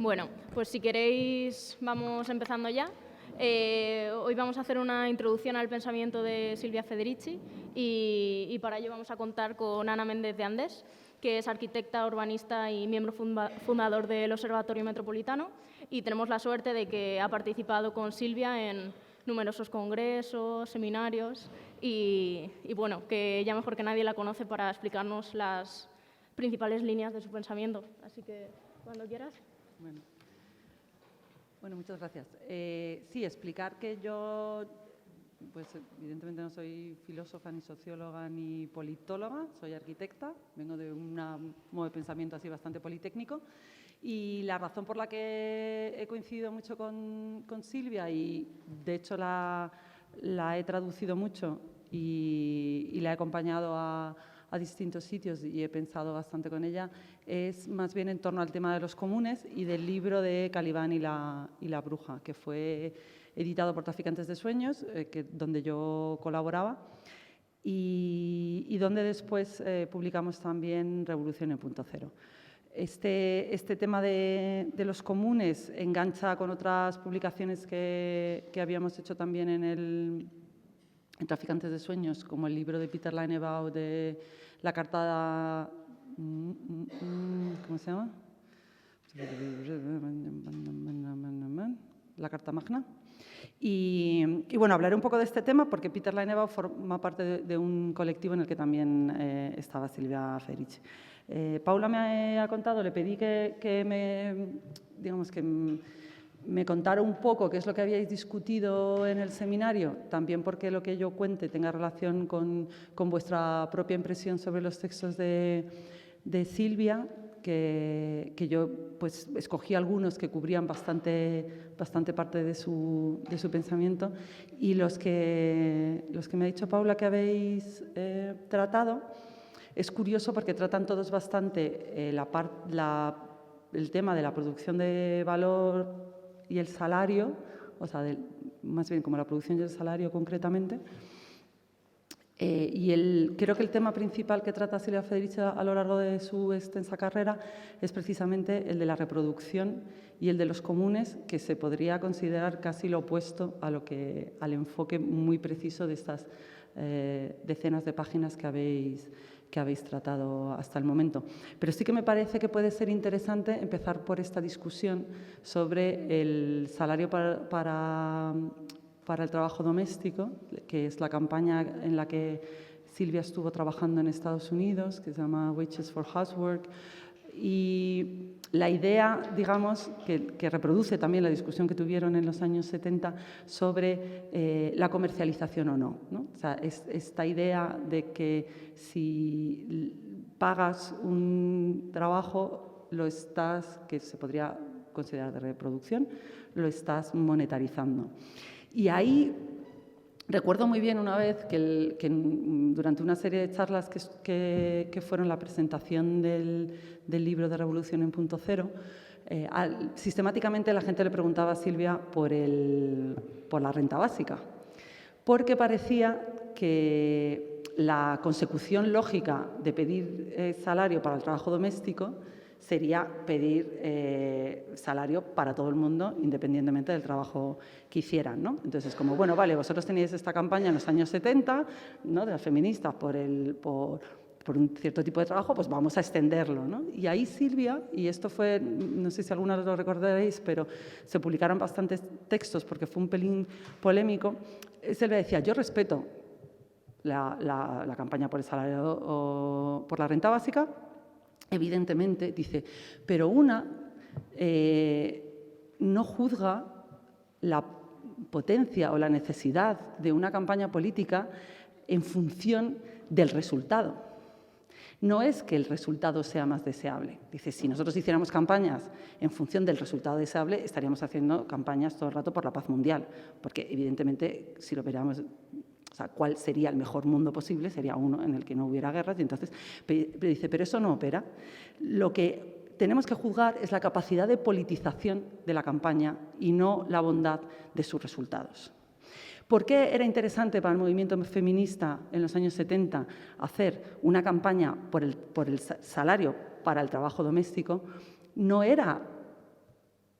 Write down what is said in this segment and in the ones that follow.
Bueno, pues si queréis vamos empezando ya. Hoy vamos a hacer una introducción al pensamiento de Silvia Federici y para ello vamos a contar con Ana Méndez de Andés, que es arquitecta, urbanista y miembro fundador del Observatorio Metropolitano, y tenemos la suerte de que ha participado con Silvia en numerosos congresos, seminarios y bueno, que ella mejor que nadie la conoce para explicarnos las principales líneas de su pensamiento. Así que, cuando quieras. Bueno, muchas gracias. Sí, explicar que yo, pues evidentemente no soy filósofa, ni socióloga, ni politóloga, soy arquitecta, vengo de un modo de pensamiento así bastante politécnico, y la razón por la que he coincidido mucho con Silvia, y de hecho la he traducido mucho y la he acompañado a distintos sitios y he pensado bastante con ella, es más bien en torno al tema de los comunes y del libro de Calibán y la bruja, que fue editado por Traficantes de Sueños, donde yo colaboraba, y donde después publicamos también Revolución en Punto Cero. Este tema de los comunes engancha con otras publicaciones que habíamos hecho también en Traficantes de Sueños, como el libro de Peter Leinebaugh de la Carta... ¿Cómo se llama? La Carta Magna. Y bueno, hablaré un poco de este tema porque Peter Leinebaugh forma parte de un colectivo en el que también estaba Silvia Federici. Paula me ha contado, le pedí que me contara un poco qué es lo que habíais discutido en el seminario, también porque lo que yo cuente tenga relación con vuestra propia impresión sobre los textos de Silvia, que yo pues escogí algunos que cubrían bastante parte de su pensamiento, y los que me ha dicho Paula que habéis tratado, es curioso porque tratan todos bastante el tema de la producción de valor y el salario, o sea, más bien como la producción y el salario concretamente. Creo que el tema principal que trata Silvia Federici a lo largo de su extensa carrera es precisamente el de la reproducción y el de los comunes, que se podría considerar casi lo opuesto al enfoque muy preciso de estas decenas de páginas que habéis tratado hasta el momento. Pero sí que me parece que puede ser interesante empezar por esta discusión sobre el salario para el trabajo doméstico, que es la campaña en la que Silvia estuvo trabajando en Estados Unidos, que se llama Wages for Housework, y la idea, digamos, que reproduce también la discusión que tuvieron en los años 70 sobre la comercialización o no, ¿no? O sea, esta idea de que si pagas un trabajo, que se podría considerar de reproducción, lo estás monetarizando. Y ahí recuerdo muy bien una vez que durante una serie de charlas que fueron la presentación del libro de Revolución en Punto Cero, sistemáticamente la gente le preguntaba a Silvia por la renta básica, porque parecía que la consecución lógica de pedir salario para el trabajo doméstico sería pedir salario para todo el mundo, independientemente del trabajo que hicieran, ¿no? Entonces, como, bueno, vale, vosotros teníais esta campaña en los años 70, ¿no?, de las feministas por un cierto tipo de trabajo, pues vamos a extenderlo, ¿no? Y ahí Silvia, y esto fue, no sé si algunos lo recordaréis, pero se publicaron bastantes textos porque fue un pelín polémico, Silvia decía, yo respeto la campaña por el salario o por la renta básica, evidentemente, dice, pero una no juzga la potencia o la necesidad de una campaña política en función del resultado. No es que el resultado sea más deseable. Dice, si nosotros hiciéramos campañas en función del resultado deseable, estaríamos haciendo campañas todo el rato por la paz mundial, porque evidentemente, si lo veríamos, o sea, cuál sería el mejor mundo posible, sería uno en el que no hubiera guerras, y entonces dice, pero eso no opera. Lo que tenemos que juzgar es la capacidad de politización de la campaña y no la bondad de sus resultados. ¿Por qué era interesante para el movimiento feminista en los años 70 hacer una campaña por el salario para el trabajo doméstico? No era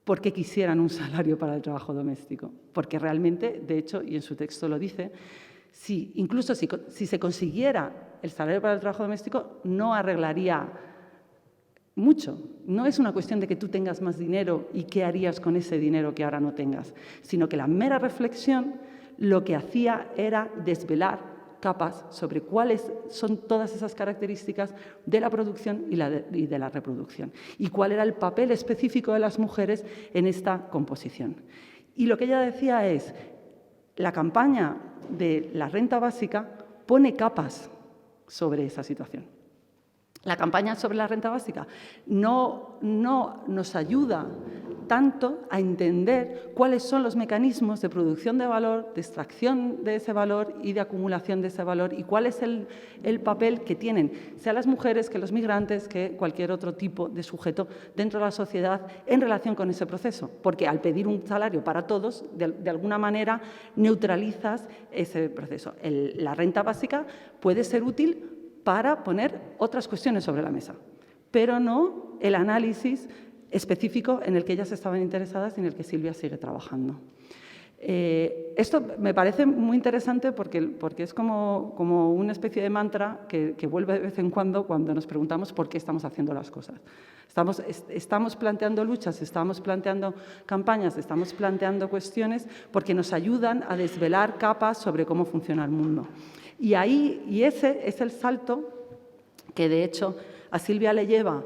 porque quisieran un salario para el trabajo doméstico. Porque realmente, de hecho, y en su texto lo dice, incluso si se consiguiera el salario para el trabajo doméstico, no arreglaría mucho. No es una cuestión de que tú tengas más dinero y qué harías con ese dinero que ahora no tengas, sino que la mera reflexión lo que hacía era desvelar capas sobre cuáles son todas esas características de la producción y de la reproducción y cuál era el papel específico de las mujeres en esta composición. Y lo que ella decía es, la campaña de la renta básica pone capas sobre esa situación. La campaña sobre la renta básica no nos ayuda tanto a entender cuáles son los mecanismos de producción de valor, de extracción de ese valor y de acumulación de ese valor y cuál es el papel que tienen, sea las mujeres, que los migrantes, que cualquier otro tipo de sujeto dentro de la sociedad en relación con ese proceso. Porque al pedir un salario para todos, de alguna manera neutralizas ese proceso. La renta básica puede ser útil para poner otras cuestiones sobre la mesa, pero no el análisis específico en el que ellas estaban interesadas y en el que Silvia sigue trabajando. Esto me parece muy interesante porque es como una especie de mantra que vuelve de vez en cuando nos preguntamos por qué estamos haciendo las cosas. Estamos planteando luchas, estamos planteando campañas, estamos planteando cuestiones porque nos ayudan a desvelar capas sobre cómo funciona el mundo. Y ese es el salto que, de hecho, a Silvia le lleva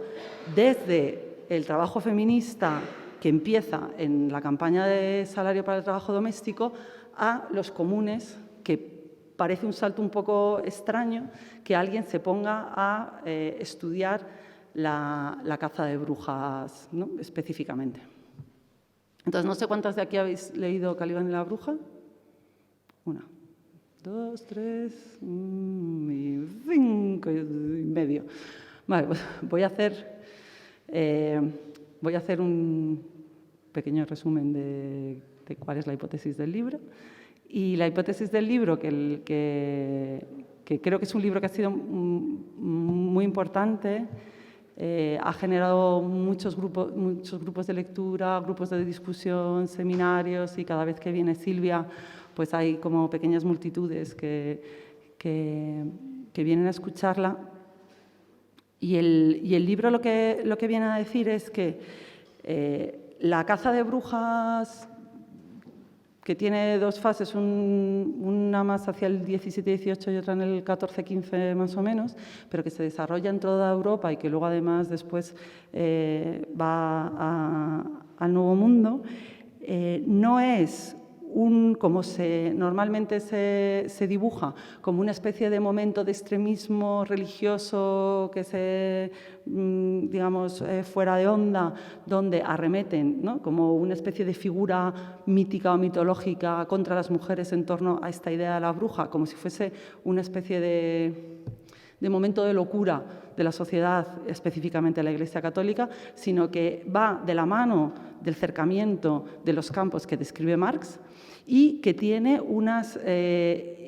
desde el trabajo feminista que empieza en la campaña de salario para el trabajo doméstico a los comunes, que parece un salto un poco extraño que alguien se ponga a estudiar la caza de brujas, ¿no?, específicamente. Entonces, no sé cuántas de aquí habéis leído Calibán y la bruja. 1, 2, 3 y 5 y medio. Vale, pues voy a hacer un pequeño resumen de cuál es la hipótesis del libro. Y la hipótesis del libro, que creo que es un libro que ha sido muy importante, ha generado muchos grupos de lectura, grupos de discusión, seminarios, y cada vez que viene Silvia, pues hay como pequeñas multitudes que vienen a escucharla. Y el libro lo que viene a decir es que la caza de brujas, que tiene dos fases, una más hacia el 17-18 y otra en el 14-15 más o menos, pero que se desarrolla en toda Europa y que luego además después va al Nuevo Mundo, no es como normalmente se dibuja, como una especie de momento de extremismo religioso que se, digamos, fuera de onda, donde arremeten, ¿no?, como una especie de figura mítica o mitológica contra las mujeres en torno a esta idea de la bruja, como si fuese una especie de momento de locura de la sociedad, específicamente de la Iglesia Católica, sino que va de la mano del cercamiento de los campos que describe Marx y que tiene unas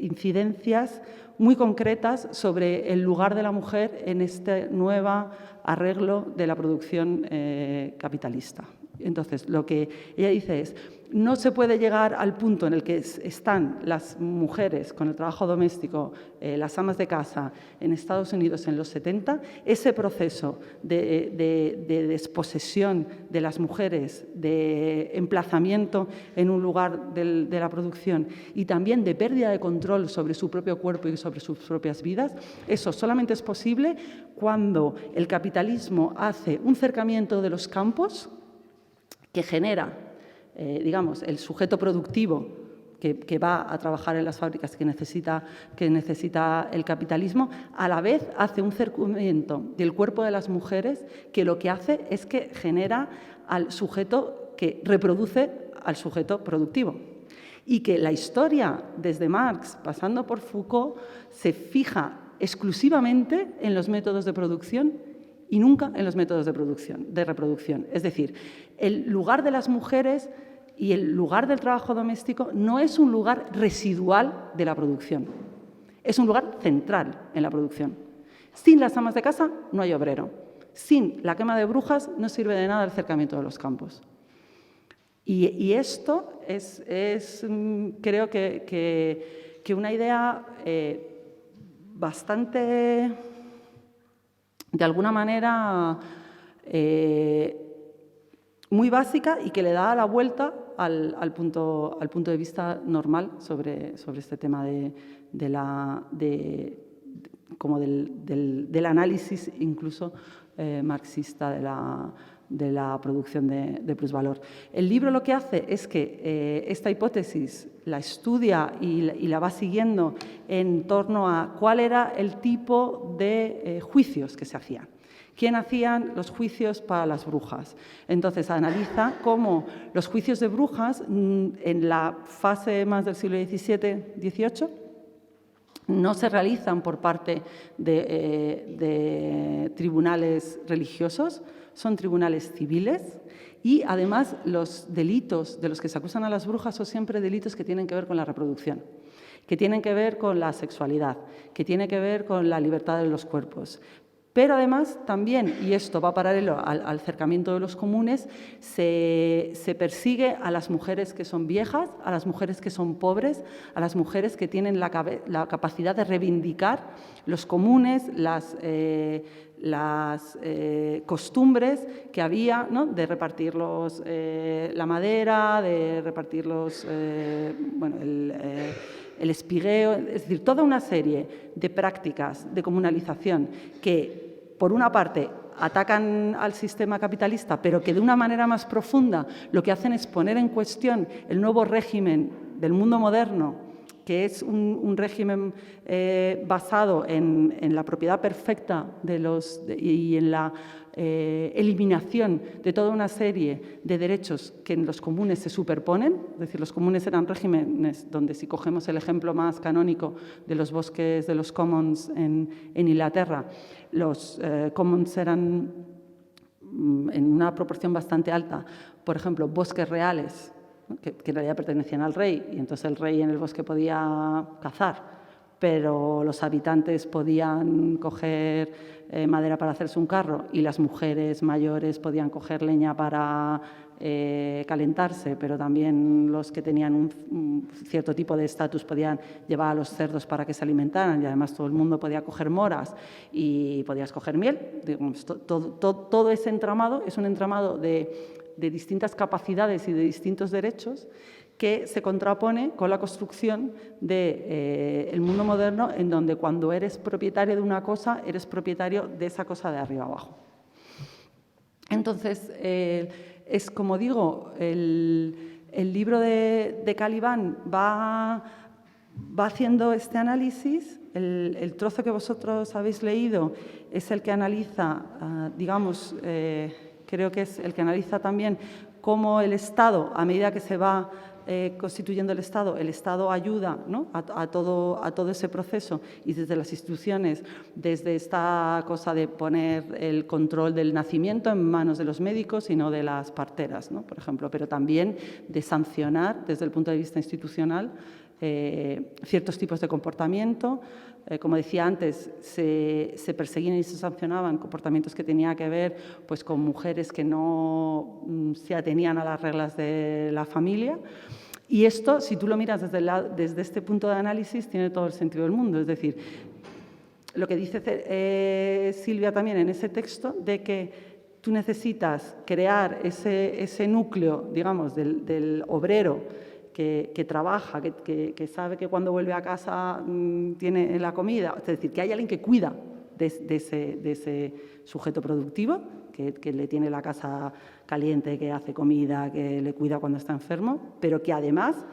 incidencias muy concretas sobre el lugar de la mujer en este nuevo arreglo de la producción capitalista. Entonces, lo que ella dice es, no se puede llegar al punto en el que están las mujeres con el trabajo doméstico, las amas de casa en Estados Unidos en los 70, ese proceso de desposesión de las mujeres, de emplazamiento en un lugar de la producción y también de pérdida de control sobre su propio cuerpo y sobre sus propias vidas, eso solamente es posible cuando el capitalismo hace un cercamiento de los campos que genera, digamos, el sujeto productivo que va a trabajar en las fábricas que necesita el capitalismo, a la vez hace un cercamiento del cuerpo de las mujeres que lo que hace es que genera al sujeto que reproduce al sujeto productivo. Y que la historia, desde Marx, pasando por Foucault, se fija exclusivamente en los métodos de producción y nunca en los métodos de reproducción. Es decir, el lugar de las mujeres y el lugar del trabajo doméstico no es un lugar residual de la producción, es un lugar central en la producción. Sin las amas de casa no hay obrero. Sin la quema de brujas no sirve de nada el cercamiento de los campos. Y esto es creo que una idea bastante, de alguna manera, muy básica y que le da la vuelta al punto de vista normal sobre este tema como del análisis incluso marxista de la producción de plusvalor. El libro lo que hace es que esta hipótesis la estudia y la va siguiendo en torno a cuál era el tipo de juicios que se hacían. ¿Quién hacían los juicios para las brujas? Entonces, analiza cómo los juicios de brujas, en la fase más del siglo XVII-XVIII, no se realizan por parte de tribunales religiosos, son tribunales civiles y, además, los delitos de los que se acusan a las brujas son siempre delitos que tienen que ver con la reproducción, que tienen que ver con la sexualidad, que tienen que ver con la libertad de los cuerpos. Pero además también, y esto va paralelo al acercamiento de los comunes, se persigue a las mujeres que son viejas, a las mujeres que son pobres, a las mujeres que tienen la capacidad de reivindicar los comunes, las costumbres que había, ¿no? De repartir la madera, de repartir el espigueo, es decir, toda una serie de prácticas de comunalización que, por una parte, atacan al sistema capitalista, pero que de una manera más profunda lo que hacen es poner en cuestión el nuevo régimen del mundo moderno, que es un régimen basado en la propiedad perfecta y en la eliminación de toda una serie de derechos que en los comunes se superponen. Es decir, los comunes eran regímenes donde, si cogemos el ejemplo más canónico de los bosques de los commons en Inglaterra, los commons eran en una proporción bastante alta, por ejemplo, bosques reales, que en realidad pertenecían al rey, y entonces el rey en el bosque podía cazar, pero los habitantes podían coger madera para hacerse un carro y las mujeres mayores podían coger leña para calentarse, pero también los que tenían un cierto tipo de estatus podían llevar a los cerdos para que se alimentaran, y además todo el mundo podía coger moras y podías coger miel. Digamos, todo ese entramado es un entramado de distintas capacidades y de distintos derechos que se contrapone con la construcción del mundo moderno, en donde cuando eres propietario de una cosa, eres propietario de esa cosa de arriba abajo. Entonces, es como digo, el libro de Caliban va haciendo este análisis. El trozo que vosotros habéis leído es el que analiza, digamos, creo que es el que analiza también cómo el Estado, a medida que se va constituyendo el Estado ayuda, ¿no? a todo ese proceso, y desde las instituciones, desde esta cosa de poner el control del nacimiento en manos de los médicos y no de las parteras, ¿no? Por ejemplo, pero también de sancionar desde el punto de vista institucional ciertos tipos de comportamiento. Como decía antes, se perseguían y se sancionaban comportamientos que tenían que ver, pues, con mujeres que no se atenían a las reglas de la familia. Y esto, si tú lo miras desde este punto de análisis, tiene todo el sentido del mundo. Es decir, lo que dice Silvia también en ese texto, de que tú necesitas crear ese núcleo, digamos, del obrero que trabaja, que sabe que cuando vuelve a casa tiene la comida. Es decir, que hay alguien que cuida de ese sujeto productivo, que le tiene la casa caliente, que hace comida, que le cuida cuando está enfermo, pero que además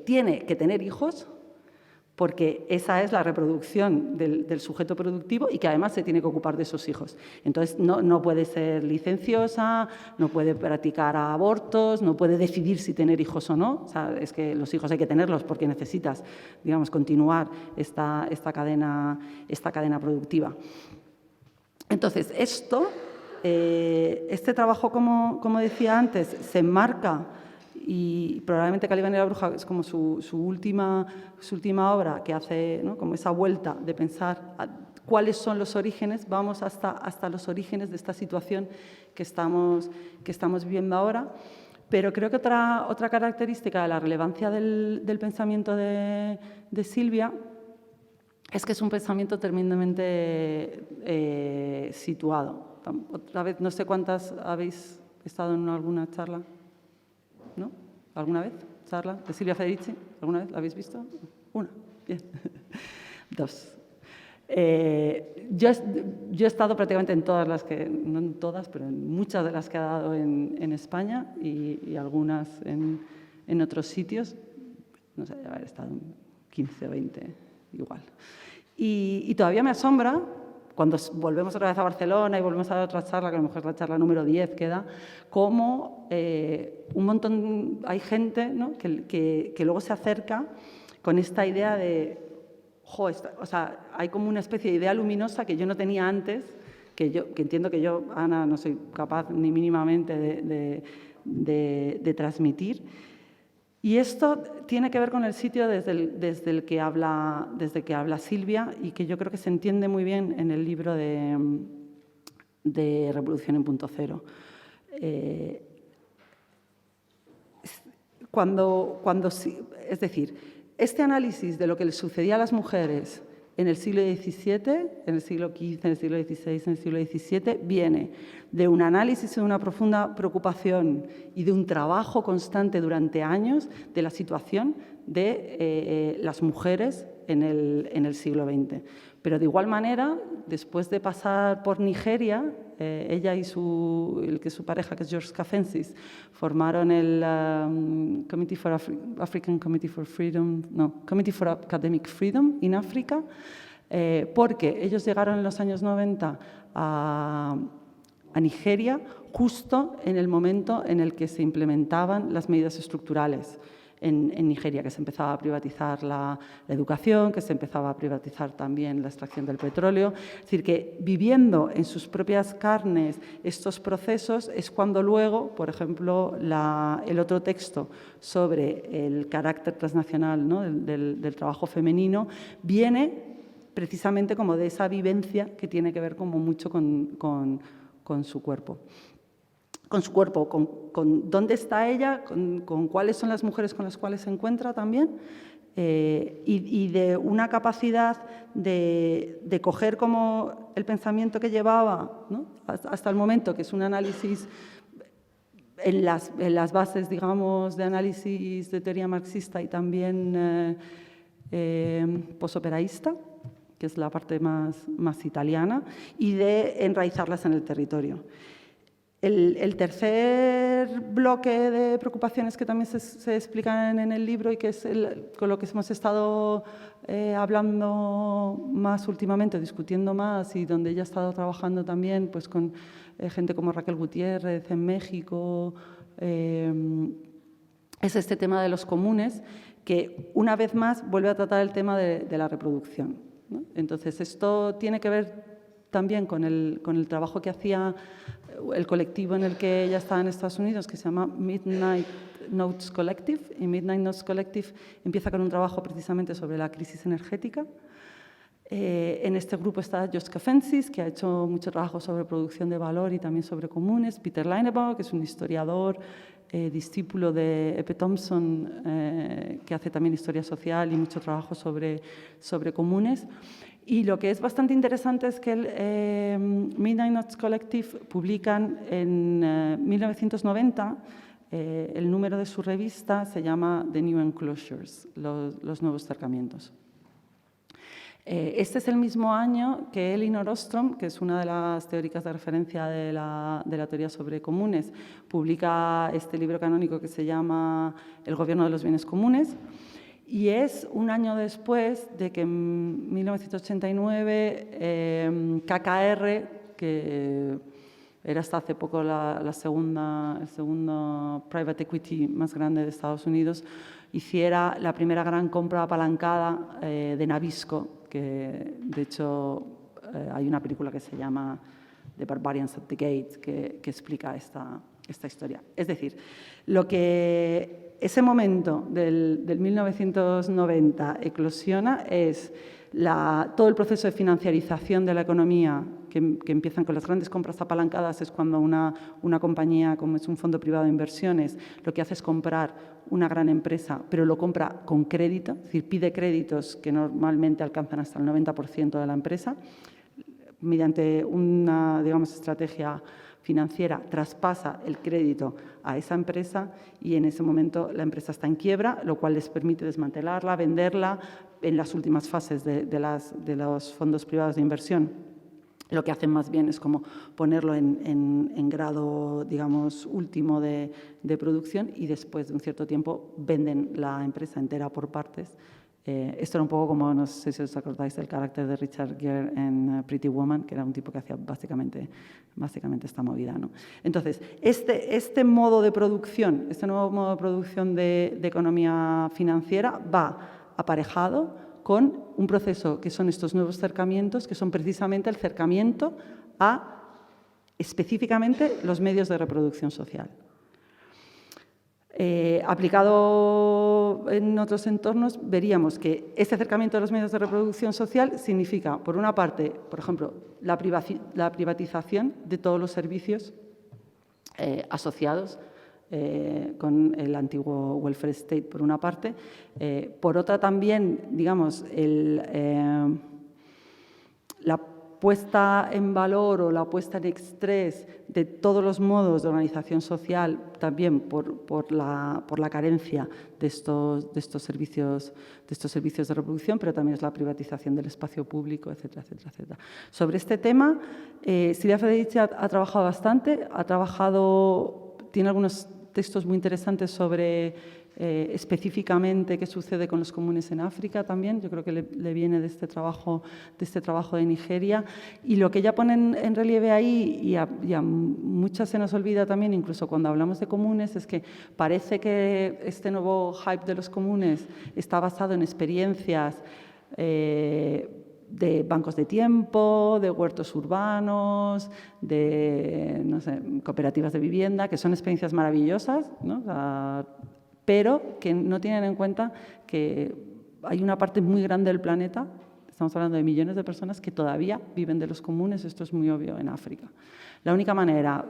tiene que tener hijos, porque esa es la reproducción del sujeto productivo, y que además se tiene que ocupar de esos hijos. Entonces, no puede ser licenciosa, no puede practicar abortos, no puede decidir si tener hijos o no. O sea, es que los hijos hay que tenerlos porque necesitas, digamos, continuar esta cadena productiva. Entonces, este trabajo, como decía antes, se enmarca, y probablemente Caliban y la bruja es como su última obra, que hace, ¿no?, como esa vuelta de pensar cuáles son los orígenes, vamos hasta los orígenes de esta situación que estamos viviendo ahora. Pero creo que otra característica de la relevancia del pensamiento de Silvia es que es un pensamiento tremendamente situado. Otra vez, no sé cuántas habéis estado en alguna charla, ¿no? ¿Alguna vez? ¿Charla de Silvia Federici? ¿Alguna vez la habéis visto? Una, bien. Dos. Yo he estado prácticamente en todas las que, no en todas, pero en muchas de las que ha dado en España y algunas en otros sitios. No sé, haber estado en 15 o 20 igual. Y todavía me asombra, cuando volvemos otra vez a Barcelona y volvemos a dar otra charla, que a lo mejor es la charla número 10 que da, cómo un montón, hay gente, ¿no?, que luego se acerca con esta idea de, o sea, hay como una especie de idea luminosa que yo no tenía antes, que entiendo que yo, Ana, no soy capaz ni mínimamente de transmitir. Y esto tiene que ver con el sitio desde el que habla Silvia, y que yo creo que se entiende muy bien en el libro de Revolución en Punto Cero. Es decir, este análisis de lo que le sucedía a las mujeres en el siglo XVII, en el siglo XV, en el siglo XVI, en el siglo XVII, viene de un análisis y de una profunda preocupación y de un trabajo constante durante años de la situación de las mujeres en el siglo XX. Pero de igual manera, después de pasar por Nigeria, ella y su pareja, que es George Cafensis, formaron el Committee for Academic Freedom in Africa, porque ellos llegaron en los años 90 a Nigeria justo en el momento en el que se implementaban las medidas estructurales en Nigeria, que se empezaba a privatizar la educación, que se empezaba a privatizar también la extracción del petróleo. Es decir, que viviendo en sus propias carnes estos procesos es cuando luego, por ejemplo, el otro texto sobre el carácter transnacional, ¿no?, del trabajo femenino, viene precisamente como de esa vivencia que tiene que ver como mucho con su cuerpo. Con su cuerpo, con dónde está ella, con cuáles son las mujeres con las cuales se encuentra también, y de una capacidad de coger como el pensamiento que llevaba, ¿no?, hasta el momento, que es un análisis en las bases, digamos, de análisis de teoría marxista y también posoperaísta, que es la parte más italiana, y de enraizarlas en el territorio. El tercer bloque de preocupaciones que también se explican en el libro y que es con lo que hemos estado hablando más últimamente, discutiendo más, y donde ella ha estado trabajando también pues, con gente como Raquel Gutiérrez en México, es este tema de los comunes, que una vez más vuelve a tratar el tema de la reproducción, ¿no? Entonces, esto tiene que ver también con el trabajo que hacía el colectivo en el que ella estaba en Estados Unidos, que se llama Midnight Notes Collective, y Midnight Notes Collective empieza con un trabajo precisamente sobre la crisis energética. En este grupo está George Cafensis, que ha hecho mucho trabajo sobre producción de valor y también sobre comunes, Peter Leinebaugh, que es un historiador, discípulo de Epe Thompson, que hace también historia social y mucho trabajo sobre comunes. Y lo que es bastante interesante es que el Midnight Notes Collective publican en 1990, el número de su revista se llama The New Enclosures, los nuevos cercamientos. Este es el mismo año que Elinor Ostrom, que es una de las teóricas de referencia de la teoría sobre comunes, publica este libro canónico que se llama El gobierno de los bienes comunes. Y es un año después de que en 1989 KKR, que era hasta hace poco el segundo private equity más grande de Estados Unidos, hiciera la primera gran compra apalancada de Nabisco, que de hecho hay una película que se llama The Barbarians at the Gate que explica esta historia. Es decir, lo que ese momento del 1990 eclosiona es todo el proceso de financiarización de la economía, que empiezan con las grandes compras apalancadas, es cuando una compañía, como es un fondo privado de inversiones, lo que hace es comprar una gran empresa, pero lo compra con crédito, es decir, pide créditos que normalmente alcanzan hasta el 90% de la empresa, mediante una, digamos, estrategia financiera, traspasa el crédito a esa empresa y en ese momento la empresa está en quiebra, lo cual les permite desmantelarla, venderla en las últimas fases de los fondos privados de inversión. Lo que hacen más bien es como ponerlo en grado, digamos, último de producción y después de un cierto tiempo venden la empresa entera por partes. Esto era un poco como, no sé si os acordáis del carácter de Richard Gere en Pretty Woman, que era un tipo que hacía básicamente esta movida, ¿no? Entonces, este modo de producción, este nuevo modo de producción de economía financiera va aparejado con un proceso que son estos nuevos cercamientos, que son precisamente el cercamiento a específicamente los medios de reproducción social. Aplicado en otros entornos, veríamos que este acercamiento a los medios de reproducción social significa, por una parte, por ejemplo, la privatización de todos los servicios asociados con el antiguo welfare state, por una parte. Por otra, también, digamos, la puesta en valor o la puesta en estrés de todos los modos de organización social, también por la carencia de estos servicios de reproducción, pero también es la privatización del espacio público, etcétera, etcétera, etcétera. Sobre este tema, Silvia Federici ha trabajado bastante, tiene algunos textos muy interesantes sobre específicamente qué sucede con los comunes en África también. Yo creo que le viene de este trabajo de Nigeria. Y lo que ella pone en relieve ahí, y a muchas se nos olvida también, incluso cuando hablamos de comunes, es que parece que este nuevo hype de los comunes está basado en experiencias de bancos de tiempo, de huertos urbanos, de, no sé, cooperativas de vivienda, que son experiencias maravillosas, ¿no? O sea, pero que no tienen en cuenta que hay una parte muy grande del planeta, estamos hablando de millones de personas, que todavía viven de los comunes. Esto es muy obvio en África. La única manera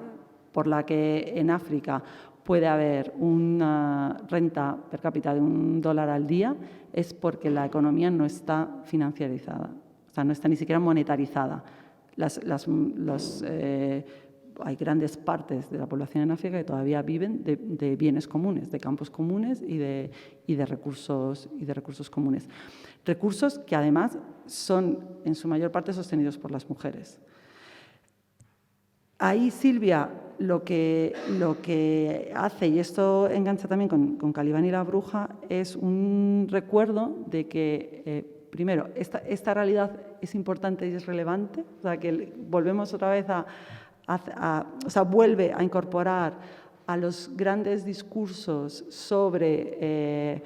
por la que en África puede haber una renta per cápita de $1 al día es porque la economía no está financiarizada, o sea, no está ni siquiera monetarizada. Hay grandes partes de la población en África que todavía viven de bienes comunes, de campos comunes y de recursos comunes. Recursos que además son en su mayor parte sostenidos por las mujeres. Ahí Silvia lo que hace, y esto engancha también con Calibán y la bruja, es un recuerdo de que, primero, esta realidad es importante y es relevante, o sea, que volvemos otra vez vuelve a incorporar a los grandes discursos sobre,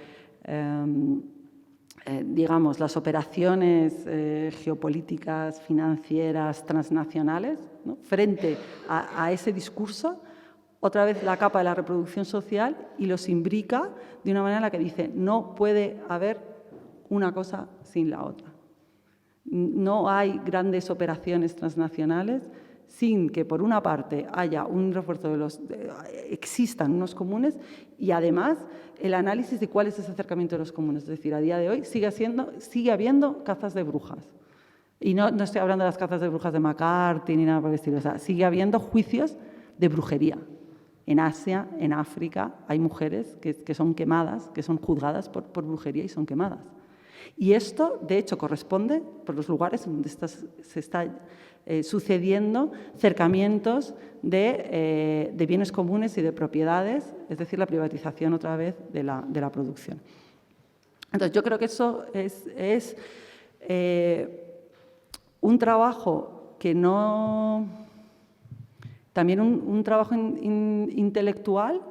digamos, las operaciones geopolíticas, financieras, transnacionales, ¿no? Frente a ese discurso, otra vez la capa de la reproducción social y los imbrica de una manera en la que dice no puede haber una cosa sin la otra. No hay grandes operaciones transnacionales sin que, por una parte, haya un refuerzo existan unos comunes y, además, el análisis de cuál es ese acercamiento de los comunes. Es decir, a día de hoy sigue habiendo cazas de brujas. Y no estoy hablando de las cazas de brujas de McCarthy ni nada por el estilo. O sea, sigue habiendo juicios de brujería. En Asia, en África, hay mujeres que son quemadas, que son juzgadas por brujería y son quemadas. Y esto, de hecho, corresponde por los lugares donde se está sucediendo cercamientos de bienes comunes y de propiedades, es decir, la privatización otra vez de la producción. Entonces, yo creo que eso es un trabajo que no... También un trabajo intelectual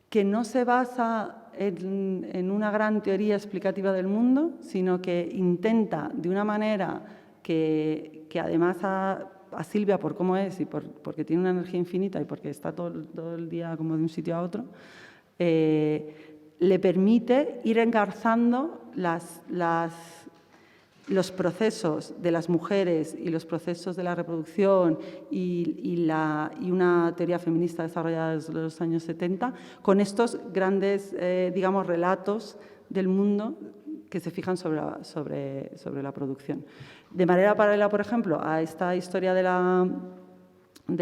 que no se basa en una gran teoría explicativa del mundo, sino que intenta, de una manera que además a Silvia, por cómo es y porque tiene una energía infinita y porque está todo el día como de un sitio a otro, le permite ir engarzando los procesos de las mujeres y los procesos de la reproducción y una teoría feminista desarrollada desde los años 70, con estos grandes, digamos, relatos del mundo que se fijan sobre la producción. De manera paralela, por ejemplo, a esta historia de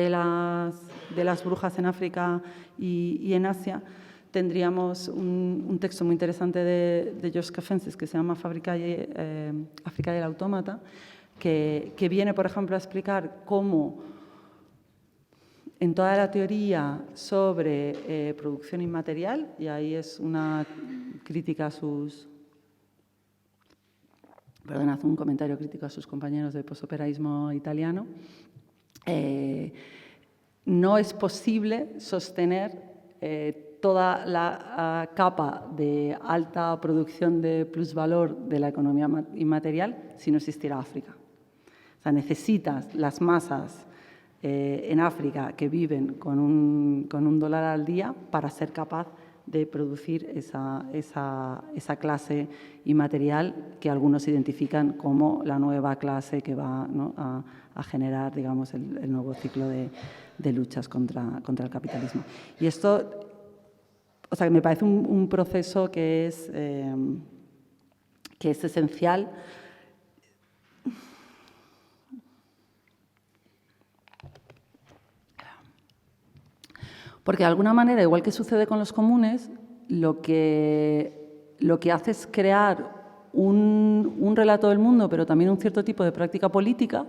las brujas en África y en Asia, tendríamos un texto muy interesante de George Kafensis que se llama África y el autómata, que viene, por ejemplo, a explicar cómo en toda la teoría sobre producción inmaterial, y ahí es una crítica a hace un comentario crítico a sus compañeros de posoperaísmo italiano, no es posible sostener toda la capa de alta producción de plusvalor de la economía inmaterial si no existiera África. O sea, necesitas las masas en África que viven con un dólar al día para ser capaz de producir esa clase inmaterial que algunos identifican como la nueva clase que va, ¿no?, a generar, digamos, el nuevo ciclo de luchas contra el capitalismo. Y esto, o sea, me parece un proceso que es esencial. Porque de alguna manera, igual que sucede con los comunes, lo que hace es crear un relato del mundo, pero también un cierto tipo de práctica política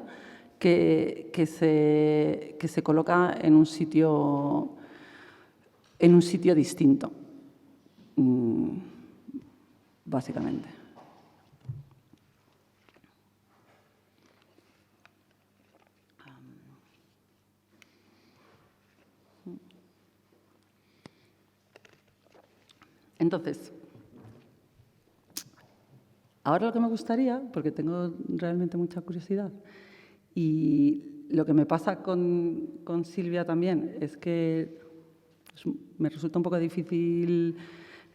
que se coloca en un sitio distinto, básicamente. Entonces, ahora lo que me gustaría, porque tengo realmente mucha curiosidad, y lo que me pasa con Silvia también es que me resulta un poco difícil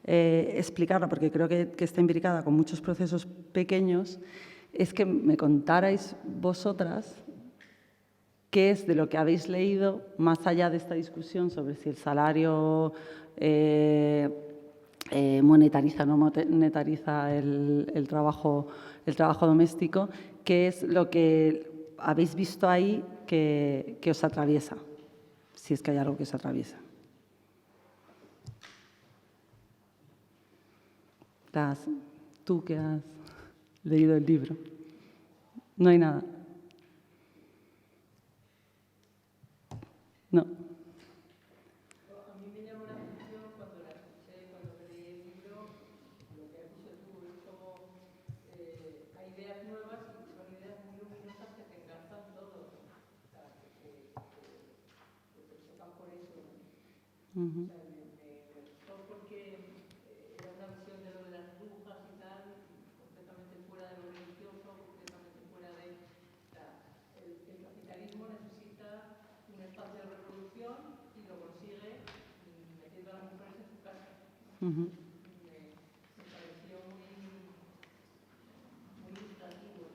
explicarla, porque creo que está imbricada con muchos procesos pequeños, es que me contarais vosotras qué es de lo que habéis leído, más allá de esta discusión sobre si el salario monetariza o no monetariza el trabajo doméstico, qué es lo que habéis visto ahí que os atraviesa, si es que hay algo que os atraviesa. Tú que has leído el libro, no hay nada. No. A mí me llamó la atención cuando leí el libro, lo que has dicho tú es como hay ideas nuevas y son ideas muy luminosas que te encantan todo, o sea, que te chocan por eso. O sea, me gustó porque era una visión de lo de las brujas y tal, completamente fuera de lo religioso, completamente fuera de... O sea, el capitalismo necesita un espacio de reproducción y lo consigue metiendo a las mujeres en su casa. Me pareció muy ilustrativo.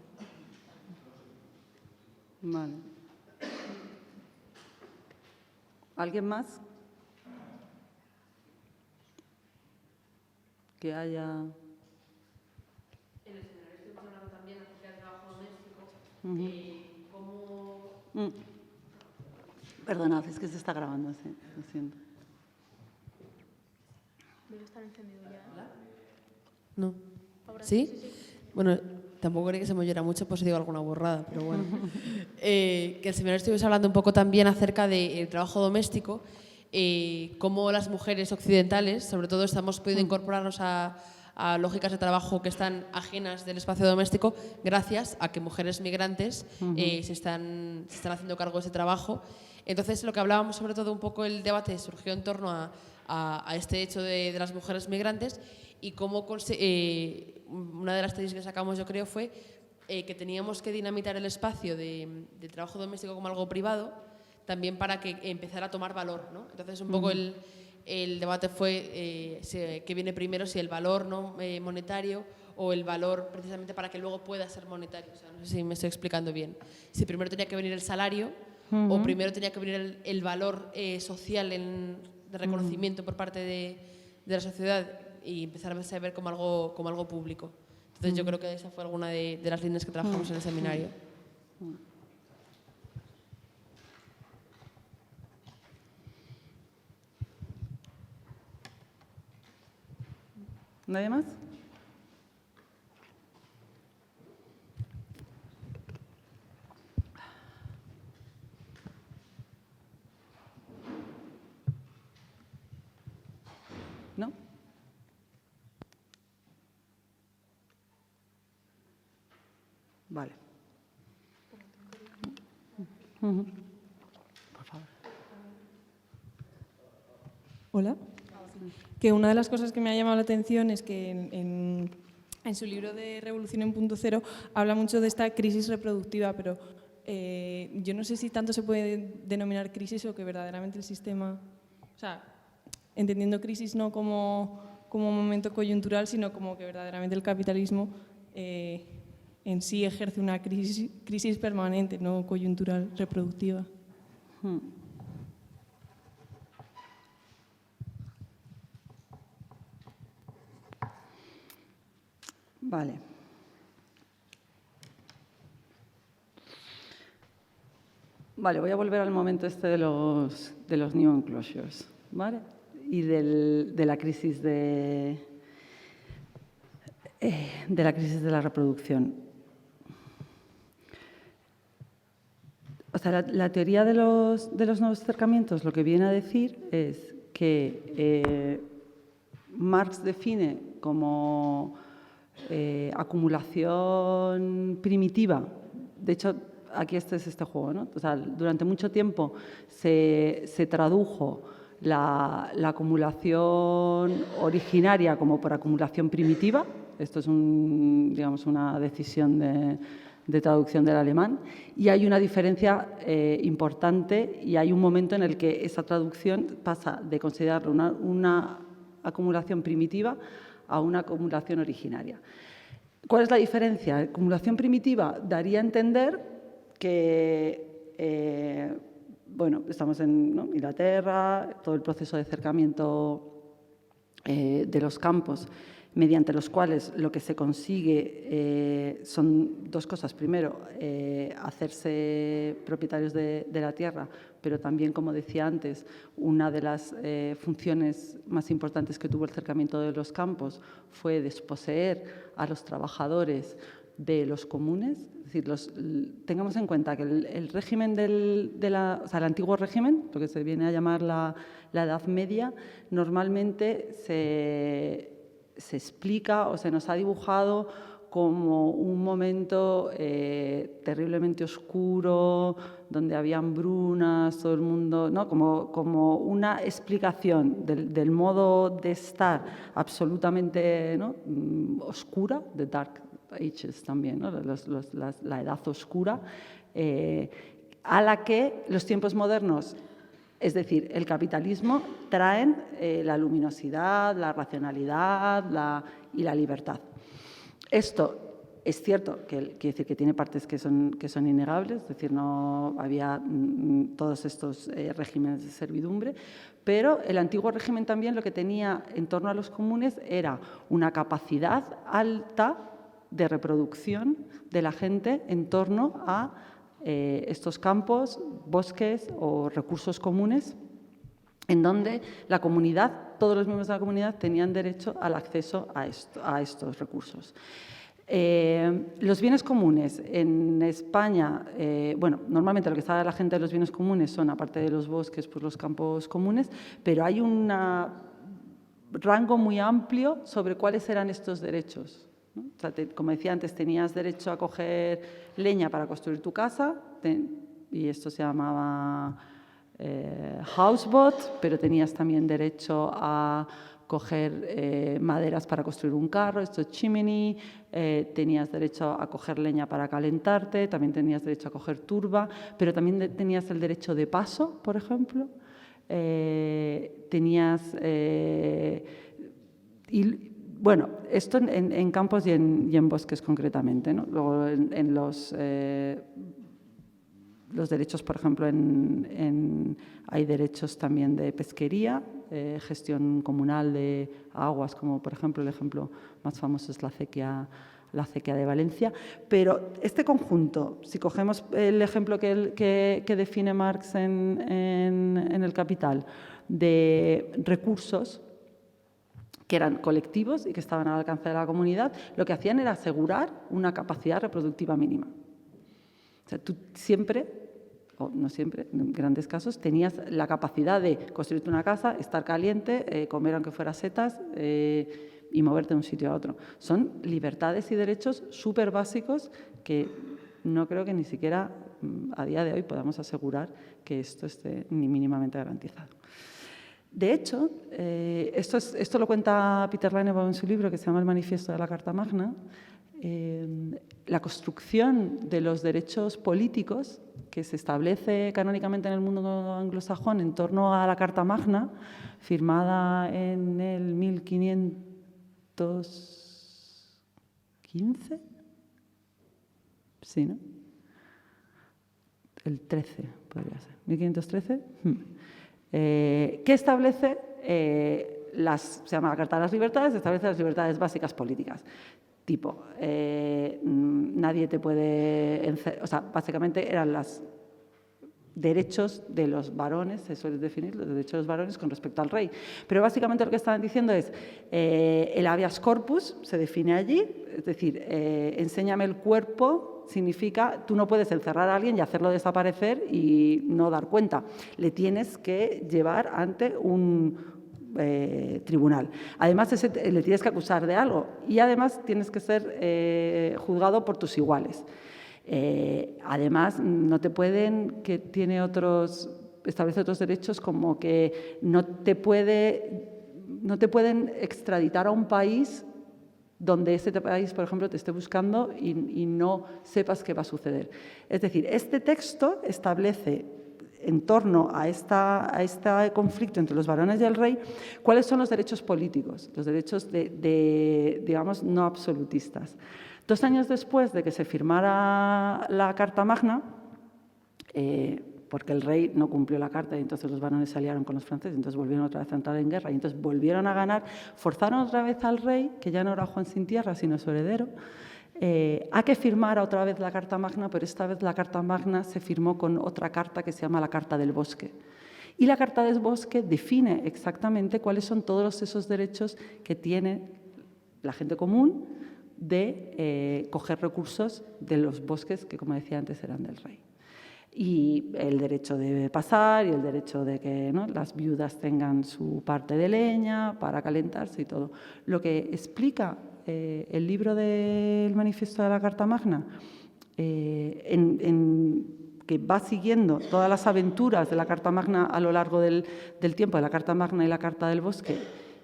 Vale. ¿Alguien más? Que haya... En el seminario estuvimos hablando también acerca del trabajo doméstico, cómo... Perdonad, es que se está grabando, sí, lo siento. Debe estar encendido ya. No. Ahora ¿Sí? Bueno, tampoco quería que se me oyera mucho, pues digo alguna borrada, pero bueno. Que el seminario estuvimos hablando un poco también acerca del trabajo doméstico, cómo las mujeres occidentales, sobre todo, estamos pudiendo incorporarnos a lógicas de trabajo que están ajenas del espacio doméstico gracias a que mujeres migrantes se están haciendo cargo de ese trabajo. Entonces, lo que hablábamos, sobre todo, un poco el debate surgió en torno a este hecho de las mujeres migrantes y cómo una de las tesis que sacamos, yo creo, fue que teníamos que dinamitar el espacio del trabajo doméstico como algo privado, también para que empezara a tomar valor, ¿no? Entonces, un poco el debate fue qué viene primero, si el valor, ¿no?, monetario o el valor precisamente para que luego pueda ser monetario. O sea, no sé si me estoy explicando bien. Si primero tenía que venir el salario o primero tenía que venir el valor social de reconocimiento por parte de la sociedad y empezar a ver como algo público. Entonces yo creo que esa fue alguna de las líneas que trabajamos en el seminario. ¿Nadie más? ¿No? Vale. Por favor. Hola. Que una de las cosas que me ha llamado la atención es que en su libro de Revolución en Punto Cero habla mucho de esta crisis reproductiva, pero yo no sé si tanto se puede denominar crisis o que verdaderamente el sistema, o sea, entendiendo crisis no como momento coyuntural, sino como que verdaderamente el capitalismo en sí ejerce una crisis permanente, no coyuntural, reproductiva. Vale. Vale, voy a volver al momento este de los new enclosures, ¿vale? Y de la crisis de la reproducción. O sea, la teoría de los nuevos acercamientos lo que viene a decir es que Marx define como acumulación primitiva. De hecho, aquí este es este juego, ¿no? O sea, durante mucho tiempo se tradujo la acumulación originaria como por acumulación primitiva. Esto es digamos, una decisión de traducción del alemán. Y hay una diferencia importante y hay un momento en el que esa traducción pasa de considerarlo una acumulación primitiva a una acumulación originaria. ¿Cuál es la diferencia? La acumulación primitiva daría a entender que, bueno, estamos en Inglaterra, todo el proceso de acercamiento de los campos, mediante los cuales lo que se consigue son dos cosas. Primero, hacerse propietarios de la tierra, pero también, como decía antes, una de las funciones más importantes que tuvo el acercamiento de los campos fue desposeer a los trabajadores de los comunes. Es decir, tengamos en cuenta que el régimen el antiguo régimen, lo que se viene a llamar la Edad Media, normalmente se explica o se nos ha dibujado como un momento terriblemente oscuro, donde había hambrunas, todo el mundo, ¿no? como una explicación del modo de estar absolutamente, ¿no? oscura, the Dark Ages también, ¿no? la edad oscura, a la que los tiempos modernos, es decir, el capitalismo, traen la luminosidad, la racionalidad y la libertad. Esto es cierto, quiere decir que tiene partes que son innegables, es decir, no había todos estos regímenes de servidumbre, pero el antiguo régimen también lo que tenía en torno a los comunes era una capacidad alta de reproducción de la gente en torno a estos campos, bosques o recursos comunes, en donde la comunidad, todos los miembros de la comunidad tenían derecho al acceso a estos recursos. Los bienes comunes en España, bueno, normalmente lo que sabe la gente de los bienes comunes son, aparte de los bosques, pues los campos comunes, pero hay un rango muy amplio sobre cuáles eran estos derechos, ¿no? O sea, como decía antes, tenías derecho a coger leña para construir tu casa, y esto se llamaba houseboat, pero tenías también derecho a coger maderas para construir un carro, esto es chimney, tenías derecho a coger leña para calentarte, también tenías derecho a coger turba, pero también tenías el derecho de paso, por ejemplo, tenías... y, bueno, esto en campos y en bosques concretamente, ¿no? Luego en los derechos, por ejemplo, hay derechos también de pesquería, gestión comunal de aguas, como por ejemplo el ejemplo más famoso es la acequia de Valencia. Pero este conjunto, si cogemos el ejemplo que define Marx en El Capital, de recursos que eran colectivos y que estaban al alcance de la comunidad, lo que hacían era asegurar una capacidad reproductiva mínima. O sea, tú siempre, o no siempre, en grandes casos, tenías la capacidad de construirte una casa, estar caliente, comer aunque fuera setas y moverte de un sitio a otro. Son libertades y derechos súper básicos que no creo que ni siquiera a día de hoy podamos asegurar que esto esté ni mínimamente garantizado. De hecho, esto lo cuenta Peter Leinebaum en su libro que se llama El Manifiesto de la Carta Magna. La construcción de los derechos políticos que se establece canónicamente en el mundo anglosajón en torno a la Carta Magna, firmada en el 1515, sí, ¿no? El 13, podría ser, 1513. ¿Qué establece? Se llama la Carta de las Libertades, establece las libertades básicas políticas. Tipo, nadie te puede... O sea, básicamente eran los derechos de los varones, se suele definir los derechos de los varones con respecto al rey. Pero básicamente lo que estaban diciendo es, el habeas corpus se define allí, es decir, enséñame el cuerpo, significa tú no puedes encerrar a alguien y hacerlo desaparecer y no dar cuenta. Le tienes que llevar ante un tribunal. Además, le tienes que acusar de algo y además tienes que ser juzgado por tus iguales. Además, no te pueden, que tiene otros, establece otros derechos como que no te pueden extraditar a un país donde ese país, por ejemplo, te esté buscando y no sepas qué va a suceder. Es decir, este texto establece en torno a este conflicto entre los varones y el rey, cuáles son los derechos políticos, los derechos digamos, no absolutistas. 2 años después de que se firmara la Carta Magna, porque el rey no cumplió la carta y entonces los varones se aliaron con los franceses, entonces volvieron otra vez a entrar en guerra y entonces volvieron a ganar, forzaron otra vez al rey, que ya no era Juan sin tierra, sino su heredero, a que firmara otra vez la Carta Magna, pero esta vez la Carta Magna se firmó con otra carta que se llama la Carta del Bosque. Y la Carta del Bosque define exactamente cuáles son todos esos derechos que tiene la gente común de coger recursos de los bosques que, como decía antes, eran del rey. Y el derecho de pasar y el derecho de que, ¿no?, las viudas tengan su parte de leña para calentarse y todo. Lo que explica el libro del Manifiesto de la Carta Magna, que va siguiendo todas las aventuras de la Carta Magna a lo largo del tiempo, de la Carta Magna y la Carta del Bosque,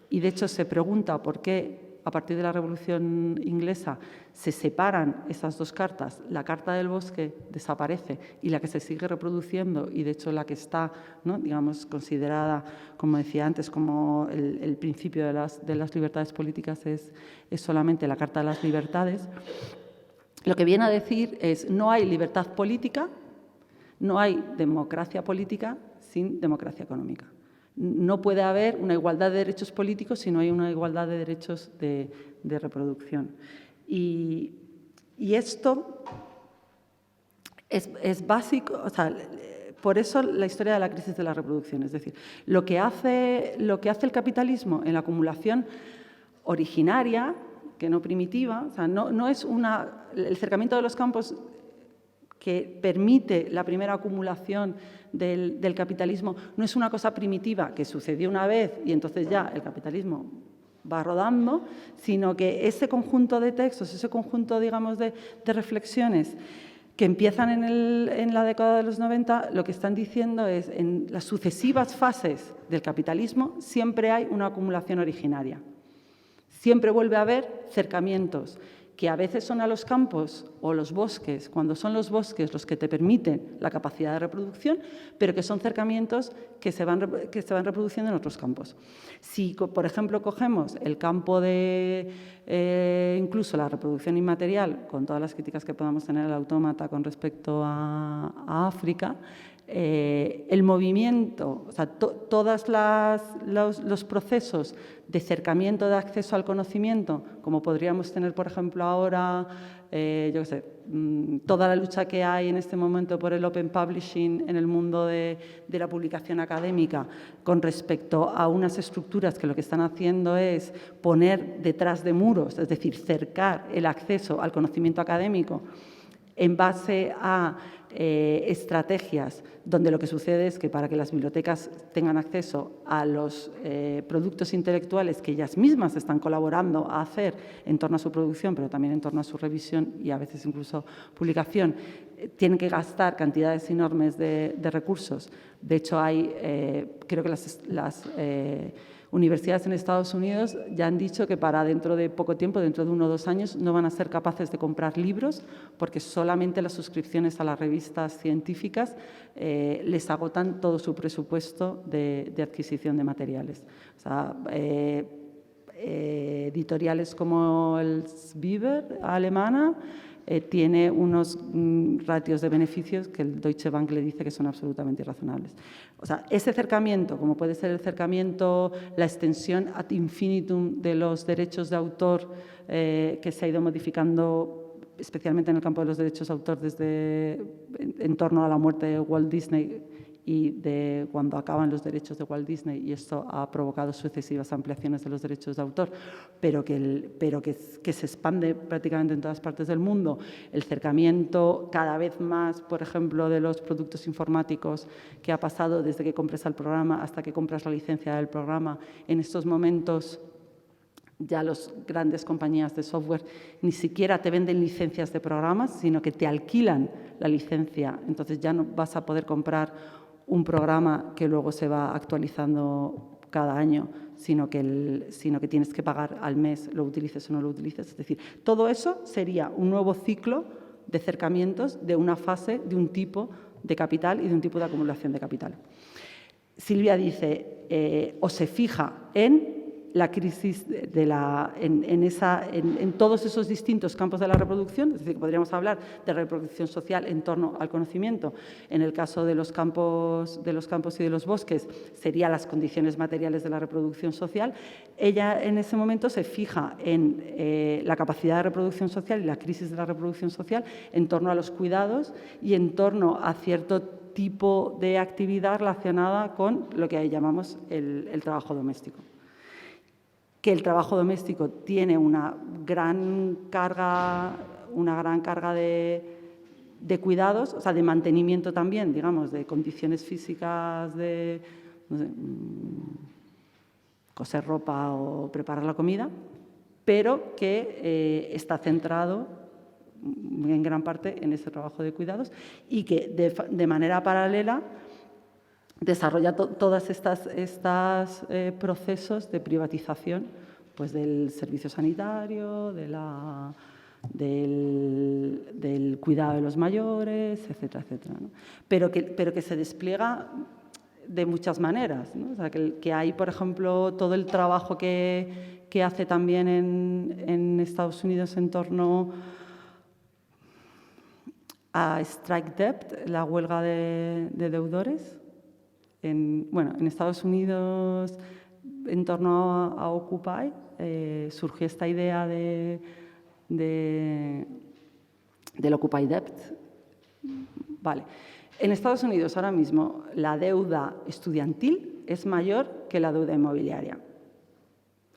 y de hecho se pregunta por qué a partir de la Revolución Inglesa se separan esas dos cartas, la Carta del Bosque desaparece y la que se sigue reproduciendo, y de hecho la que está, ¿no?, digamos, considerada, como decía antes, como el principio de las libertades políticas es solamente la Carta de las Libertades. Lo que viene a decir es: no hay libertad política, no hay democracia política sin democracia económica. No puede haber una igualdad de derechos políticos si no hay una igualdad de derechos de reproducción. Y esto es básico, o sea, por eso la historia de la crisis de la reproducción. Es decir, lo que hace el capitalismo en la acumulación originaria, que no primitiva, o sea, no es el cercamiento de los campos que permite la primera acumulación del capitalismo, no es una cosa primitiva que sucedió una vez y entonces ya el capitalismo va rodando, sino que ese conjunto de textos, ese conjunto, digamos, de reflexiones que empiezan en la década de los 90, lo que están diciendo es: en las sucesivas fases del capitalismo siempre hay una acumulación originaria. Siempre vuelve a haber cercamientos que a veces son a los campos o los bosques, cuando son los bosques los que te permiten la capacidad de reproducción, pero que son cercamientos que se van reproduciendo en otros campos. Si, por ejemplo, cogemos el campo de incluso la reproducción inmaterial, con todas las críticas que podamos tener al autómata con respecto a África, el movimiento, o sea, todos los procesos de cercamiento de acceso al conocimiento, como podríamos tener, por ejemplo, ahora, yo qué sé, toda la lucha que hay en este momento por el Open Publishing en el mundo de la publicación académica con respecto a unas estructuras que lo que están haciendo es poner detrás de muros, es decir, cercar el acceso al conocimiento académico en base a estrategias donde lo que sucede es que para que las bibliotecas tengan acceso a los productos intelectuales que ellas mismas están colaborando a hacer en torno a su producción, pero también en torno a su revisión y a veces incluso publicación, tienen que gastar cantidades enormes de recursos. De hecho, creo que las universidades en Estados Unidos ya han dicho que para dentro de poco tiempo, dentro de 1 o 2 años, no van a ser capaces de comprar libros porque solamente las suscripciones a las revistas científicas les agotan todo su presupuesto de adquisición de materiales. O sea, editoriales como el Biber alemana tiene unos ratios de beneficios que el Deutsche Bank le dice que son absolutamente irrazonables. O sea, ese cercamiento, como puede ser el cercamiento, la extensión ad infinitum de los derechos de autor que se ha ido modificando, especialmente en el campo de los derechos de autor, en torno a la muerte de Walt Disney y de cuando acaban los derechos de Walt Disney, y esto ha provocado sucesivas ampliaciones de los derechos de autor, pero que se expande prácticamente en todas partes del mundo. El cercamiento cada vez más, por ejemplo, de los productos informáticos, que ha pasado desde que compras el programa hasta que compras la licencia del programa. En estos momentos ya las grandes compañías de software ni siquiera te venden licencias de programas, sino que te alquilan la licencia. Entonces ya no vas a poder comprar un programa que luego se va actualizando cada año, sino que tienes que pagar al mes, lo utilices o no lo utilices. Es decir, todo eso sería un nuevo ciclo de cercamientos de una fase, de un tipo de capital y de un tipo de acumulación de capital. Silvia dice, o se fija en la crisis en todos esos distintos campos de la reproducción, es decir, que podríamos hablar de reproducción social en torno al conocimiento. En el caso de los campos y de los bosques, serían las condiciones materiales de la reproducción social. Ella, en ese momento, se fija en la capacidad de reproducción social y la crisis de la reproducción social en torno a los cuidados y en torno a cierto tipo de actividad relacionada con lo que llamamos el trabajo doméstico. Que el trabajo doméstico tiene una gran carga de cuidados, o sea, de mantenimiento también, digamos, de condiciones físicas, de no sé, coser ropa o preparar la comida, pero que está centrado en gran parte en ese trabajo de cuidados y que de manera paralela desarrolla todos estos procesos de privatización, pues, del servicio sanitario, del cuidado de los mayores, etcétera, etcétera, ¿no? Pero que se despliega de muchas maneras, ¿no? O sea, que hay, por ejemplo, todo el trabajo que hace también en Estados Unidos en torno a strike debt, la huelga de deudores. En Estados Unidos, en torno a Occupy, surgió esta idea del Occupy Debt. Vale. En Estados Unidos, ahora mismo, la deuda estudiantil es mayor que la deuda inmobiliaria,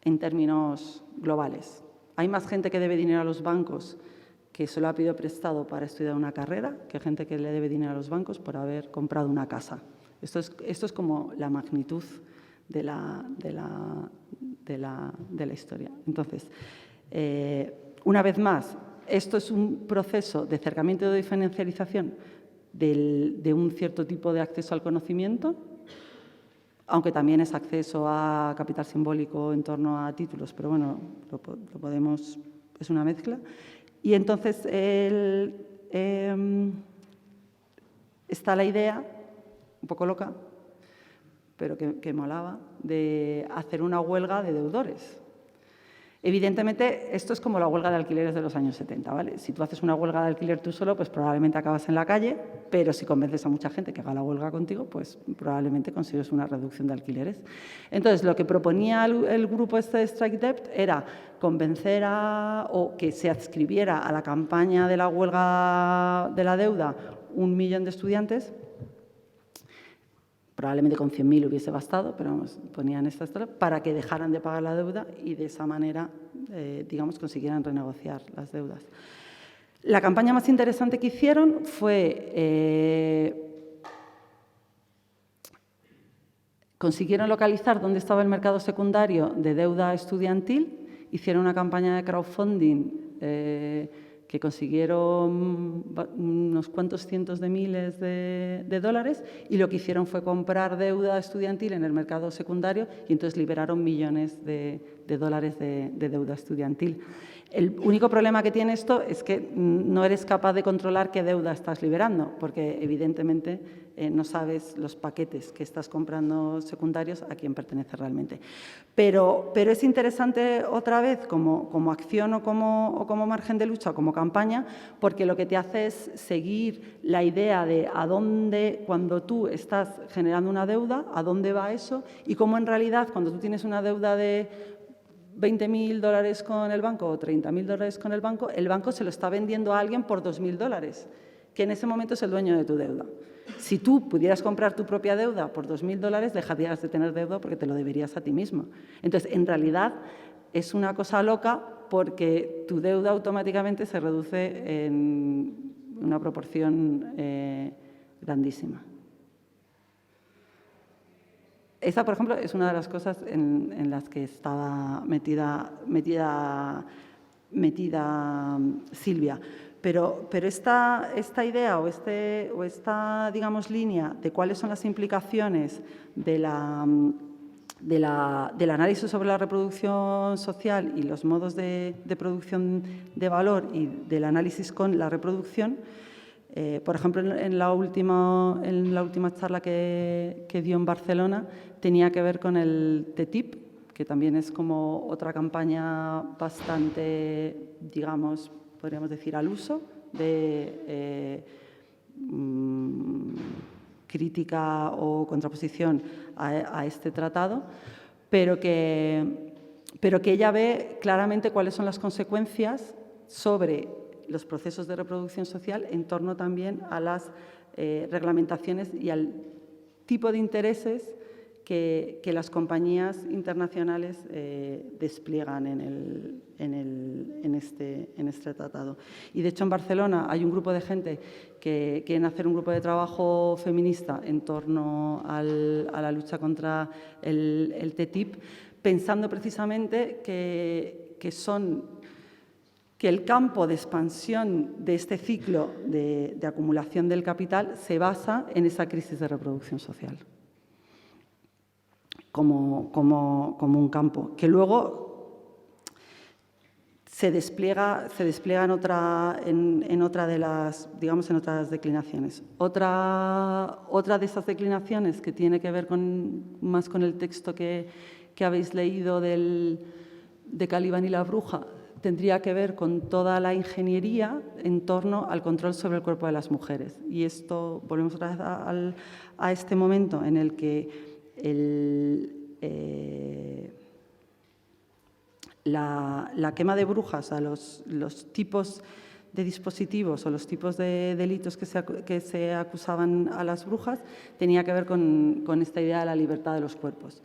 en términos globales. Hay más gente que debe dinero a los bancos que se lo ha pedido prestado para estudiar una carrera que gente que le debe dinero a los bancos por haber comprado una casa. Esto es como la magnitud de la historia. Entonces, una vez más, esto es un proceso de acercamiento de diferencialización de un cierto tipo de acceso al conocimiento, aunque también es acceso a capital simbólico en torno a títulos, pero bueno, lo podemos una mezcla. Y entonces está la idea, un poco loca, pero que molaba, de hacer una huelga de deudores. Evidentemente, esto es como la huelga de alquileres de los años 70, ¿vale? Si tú haces una huelga de alquiler tú solo, pues probablemente acabas en la calle, pero si convences a mucha gente que haga la huelga contigo, pues probablemente consigues una reducción de alquileres. Entonces, lo que proponía el grupo este de Strike Debt era convencer o que se adscribiera a la campaña de la huelga de la deuda 1 millón de estudiantes. Probablemente con 100.000 hubiese bastado, pero vamos, ponían esta historia para que dejaran de pagar la deuda y de esa manera, digamos, consiguieran renegociar las deudas. La campaña más interesante que hicieron fue consiguieron localizar dónde estaba el mercado secundario de deuda estudiantil, hicieron una campaña de crowdfunding que consiguieron unos cuantos cientos de miles de dólares, y lo que hicieron fue comprar deuda estudiantil en el mercado secundario y entonces liberaron millones de dólares de deuda estudiantil. El único problema que tiene esto es que no eres capaz de controlar qué deuda estás liberando, porque evidentemente no sabes los paquetes que estás comprando secundarios a quién pertenece realmente. Pero es interesante otra vez como acción o como margen de lucha o como campaña, porque lo que te hace es seguir la idea de a dónde, cuando tú estás generando una deuda, a dónde va eso, y cómo en realidad cuando tú tienes una deuda de $20.000 con el banco o $30.000 con el banco se lo está vendiendo a alguien por $2.000, que en ese momento es el dueño de tu deuda. Si tú pudieras comprar tu propia deuda por $2.000, dejarías de tener deuda porque te lo deberías a ti mismo. Entonces, en realidad, es una cosa loca porque tu deuda automáticamente se reduce en una proporción grandísima. Esa, por ejemplo, es una de las cosas en las que estaba metida Silvia. Pero esta idea o esta, digamos, línea de cuáles son las implicaciones del análisis sobre la reproducción social y los modos de producción de valor y del análisis con la reproducción, por ejemplo, en la última charla que dio en Barcelona tenía que ver con el TTIP, que también es como otra campaña bastante, digamos, podríamos decir, al uso de crítica o contraposición a este tratado, pero que ella ve claramente cuáles son las consecuencias sobre los procesos de reproducción social en torno también a las reglamentaciones y al tipo de intereses que las compañías internacionales despliegan en este tratado. Y, de hecho, en Barcelona hay un grupo de gente que quieren hacer un grupo de trabajo feminista en torno a la lucha contra el TTIP, pensando precisamente que el campo de expansión de este ciclo de acumulación del capital se basa en esa crisis de reproducción social, como un campo, que luego se despliega en otra de las, digamos, en otras declinaciones. Otra de esas declinaciones que tiene que ver más con el texto que habéis leído de Caliban y la bruja, tendría que ver con toda la ingeniería en torno al control sobre el cuerpo de las mujeres. Y esto, volvemos otra vez a este momento en el que la quema de brujas, los tipos de dispositivos o los tipos de delitos que se acusaban a las brujas, tenía que ver con esta idea de la libertad de los cuerpos.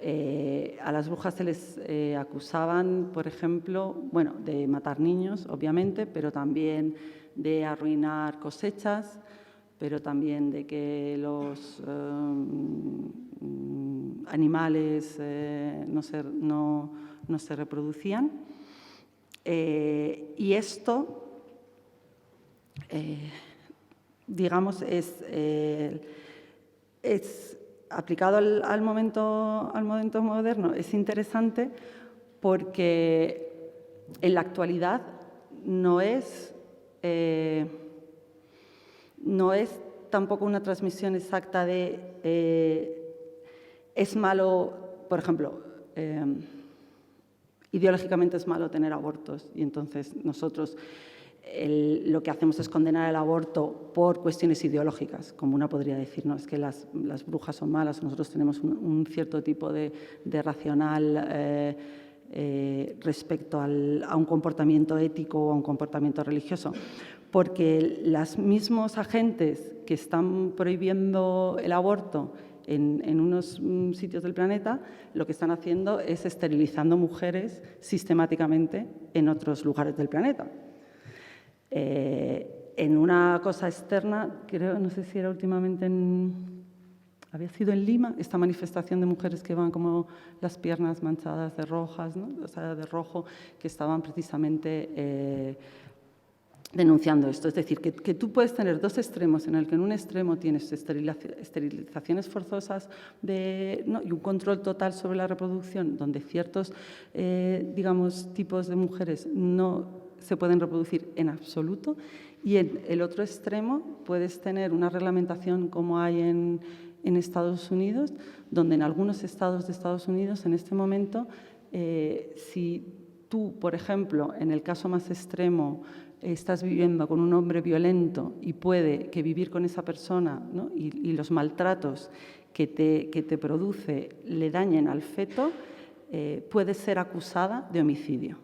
A las brujas se les acusaban, por ejemplo, bueno, de matar niños, obviamente, pero también de arruinar cosechas, pero también de que los animales no se reproducían. Y esto, digamos, es aplicado al momento moderno, es interesante porque en la actualidad no es tampoco una transmisión exacta de es malo, por ejemplo, ideológicamente es malo tener abortos y entonces nosotros lo que hacemos es condenar el aborto por cuestiones ideológicas, como una podría decir, no, es que las brujas son malas, nosotros tenemos un cierto tipo de racional respecto a un comportamiento ético o a un comportamiento religioso, porque los mismos agentes que están prohibiendo el aborto en unos sitios del planeta, lo que están haciendo es esterilizando mujeres sistemáticamente en otros lugares del planeta. En una cosa externa, creo, no sé si era últimamente había sido en Lima, esta manifestación de mujeres que van como las piernas manchadas de rojas, ¿no? O sea, de rojo, que estaban precisamente denunciando esto. Es decir, que tú puedes tener dos extremos, en el que en un extremo tienes esterilizaciones forzosas ¿no? y un control total sobre la reproducción, donde ciertos, digamos, tipos de mujeres no se pueden reproducir en absoluto, y en el otro extremo puedes tener una reglamentación como hay en Estados Unidos, donde en algunos estados de Estados Unidos en este momento, si tú, por ejemplo, en el caso más extremo, estás viviendo con un hombre violento y puede que vivir con esa persona, ¿no? y los maltratos que te produce le dañen al feto, puedes ser acusada de homicidio.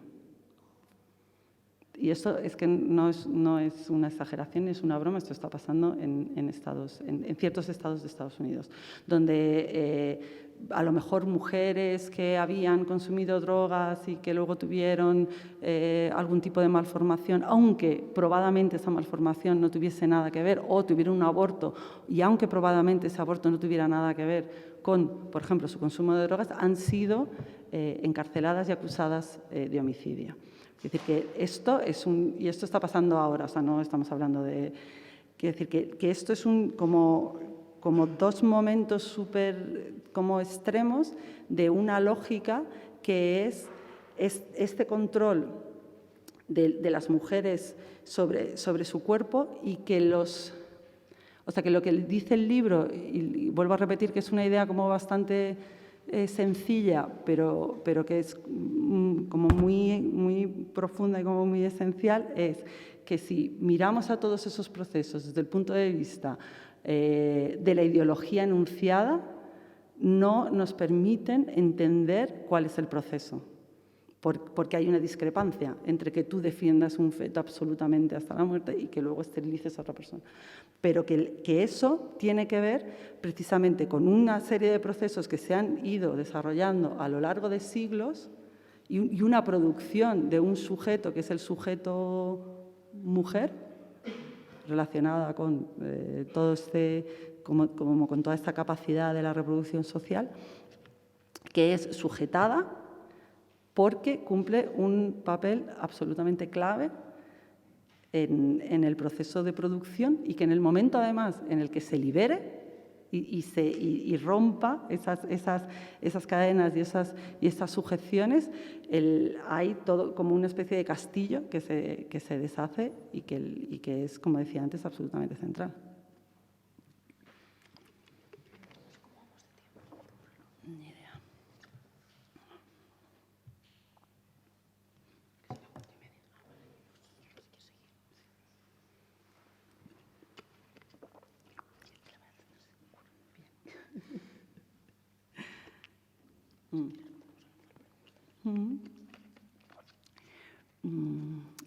Y esto es que no es una exageración, es una broma, esto está pasando en ciertos estados de Estados Unidos, donde a lo mejor mujeres que habían consumido drogas y que luego tuvieron algún tipo de malformación, aunque probadamente esa malformación no tuviese nada que ver, o tuvieron un aborto y aunque probadamente ese aborto no tuviera nada que ver con, por ejemplo, su consumo de drogas, han sido encarceladas y acusadas de homicidio. Es decir, que esto y esto está pasando ahora, o sea, no estamos hablando de... Quiero decir que esto es como dos momentos súper como extremos de una lógica que es este control de las mujeres sobre su cuerpo y que o sea, que lo que dice el libro, y vuelvo a repetir que es una idea como bastante sencilla, pero que es como muy profunda y como muy esencial, es que si miramos a todos esos procesos desde el punto de vista de la ideología enunciada, no nos permiten entender cuál es el proceso, porque hay una discrepancia entre que tú defiendas un feto absolutamente hasta la muerte y que luego esterilices a otra persona. Pero que eso tiene que ver precisamente con una serie de procesos que se han ido desarrollando a lo largo de siglos y una producción de un sujeto que es el sujeto mujer, relacionada con con toda esta capacidad de la reproducción social, que es sujetada porque cumple un papel absolutamente clave en el proceso de producción y que en el momento, además, en el que se libere y rompa esas cadenas y esas sujeciones, hay todo como una especie de castillo que se deshace y que es, como decía antes, absolutamente central.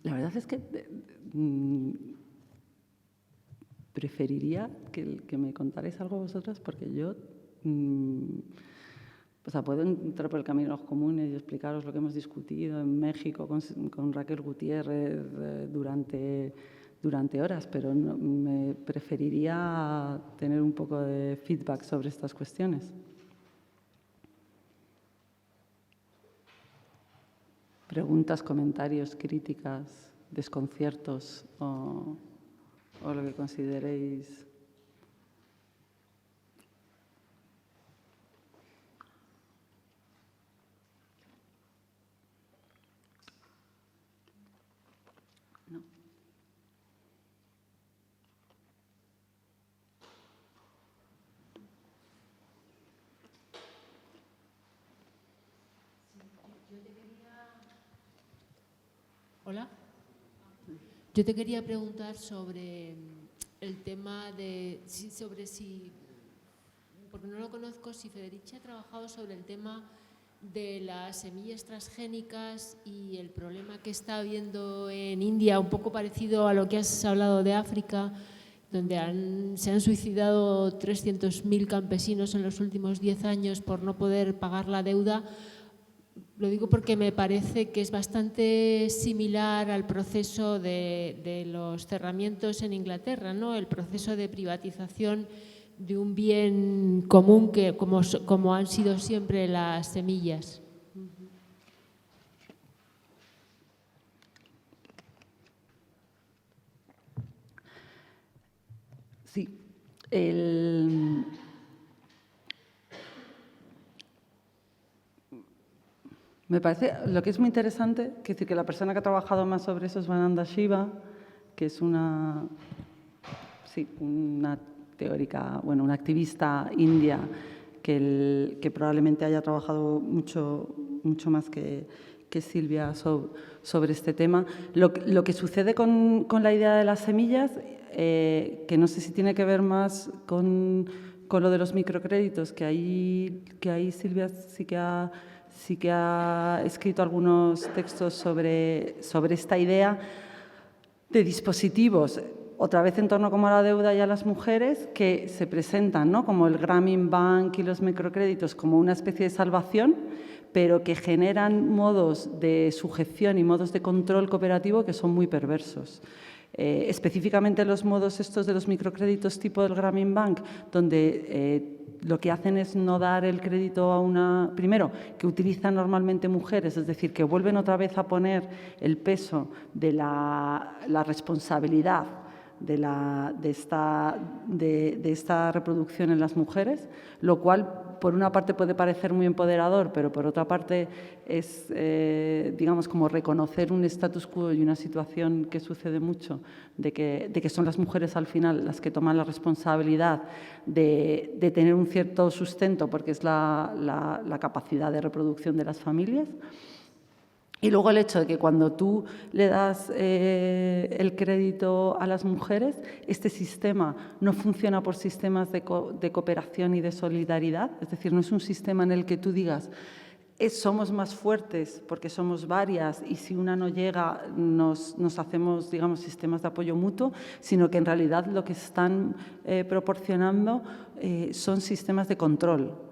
La verdad es que preferiría que me contarais algo vosotras, porque yo o sea, puedo entrar por el camino de los comunes y explicaros lo que hemos discutido en México con Raquel Gutiérrez durante horas, pero me preferiría tener un poco de feedback sobre estas cuestiones. Preguntas, comentarios, críticas, desconciertos o lo que consideréis. Hola. Yo te quería preguntar sobre el tema de, porque no lo conozco, si Federici ha trabajado sobre el tema de las semillas transgénicas y el problema que está habiendo en India, un poco parecido a lo que has hablado de África, donde se han suicidado 300.000 campesinos en los últimos 10 años por no poder pagar la deuda. Lo digo porque me parece que es bastante similar al proceso de los cerramientos en Inglaterra, ¿no? El proceso de privatización de un bien común que, como han sido siempre las semillas. Sí, me parece, lo que es muy interesante, que decir que la persona que ha trabajado más sobre eso es Vandana Shiva, que es una teórica, bueno, una activista india que probablemente haya trabajado mucho más que Silvia sobre este tema. Lo que sucede con la idea de las semillas, que no sé si tiene que ver más con lo de los microcréditos, que ahí Silvia sí que ha escrito algunos textos sobre esta idea de dispositivos, otra vez en torno como a la deuda y a las mujeres, que se presentan, ¿no?, como el Grameen Bank y los microcréditos como una especie de salvación, pero que generan modos de sujeción y modos de control cooperativo que son muy perversos. Específicamente los modos estos de los microcréditos tipo del Grameen Bank, donde lo que hacen es no dar el crédito a una… Primero, que utilizan normalmente mujeres, es decir, que vuelven otra vez a poner el peso de la responsabilidad de esta reproducción en las mujeres, lo cual, por una parte, puede parecer muy empoderador, pero por otra parte es, digamos, como reconocer un status quo y una situación que sucede mucho, de que son las mujeres al final las que toman la responsabilidad de tener un cierto sustento, porque es la capacidad de reproducción de las familias. Y luego el hecho de que cuando tú le das el crédito a las mujeres, este sistema no funciona por sistemas de cooperación y de solidaridad, es decir, no es un sistema en el que tú digas somos más fuertes porque somos varias y si una no llega nos hacemos, digamos, sistemas de apoyo mutuo, sino que en realidad lo que están proporcionando son sistemas de control.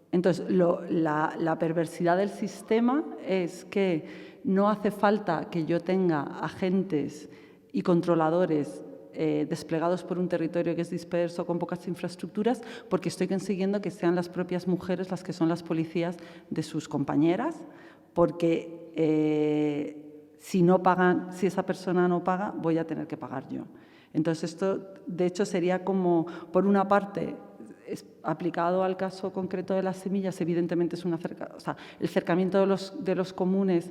Entonces, la perversidad del sistema es que no hace falta que yo tenga agentes y controladores desplegados por un territorio que es disperso, con pocas infraestructuras, porque estoy consiguiendo que sean las propias mujeres las que son las policías de sus compañeras, porque si esa persona no paga, voy a tener que pagar yo. Entonces, esto, de hecho, sería como, por una parte, aplicado al caso concreto de las semillas, evidentemente es el acercamiento de los comunes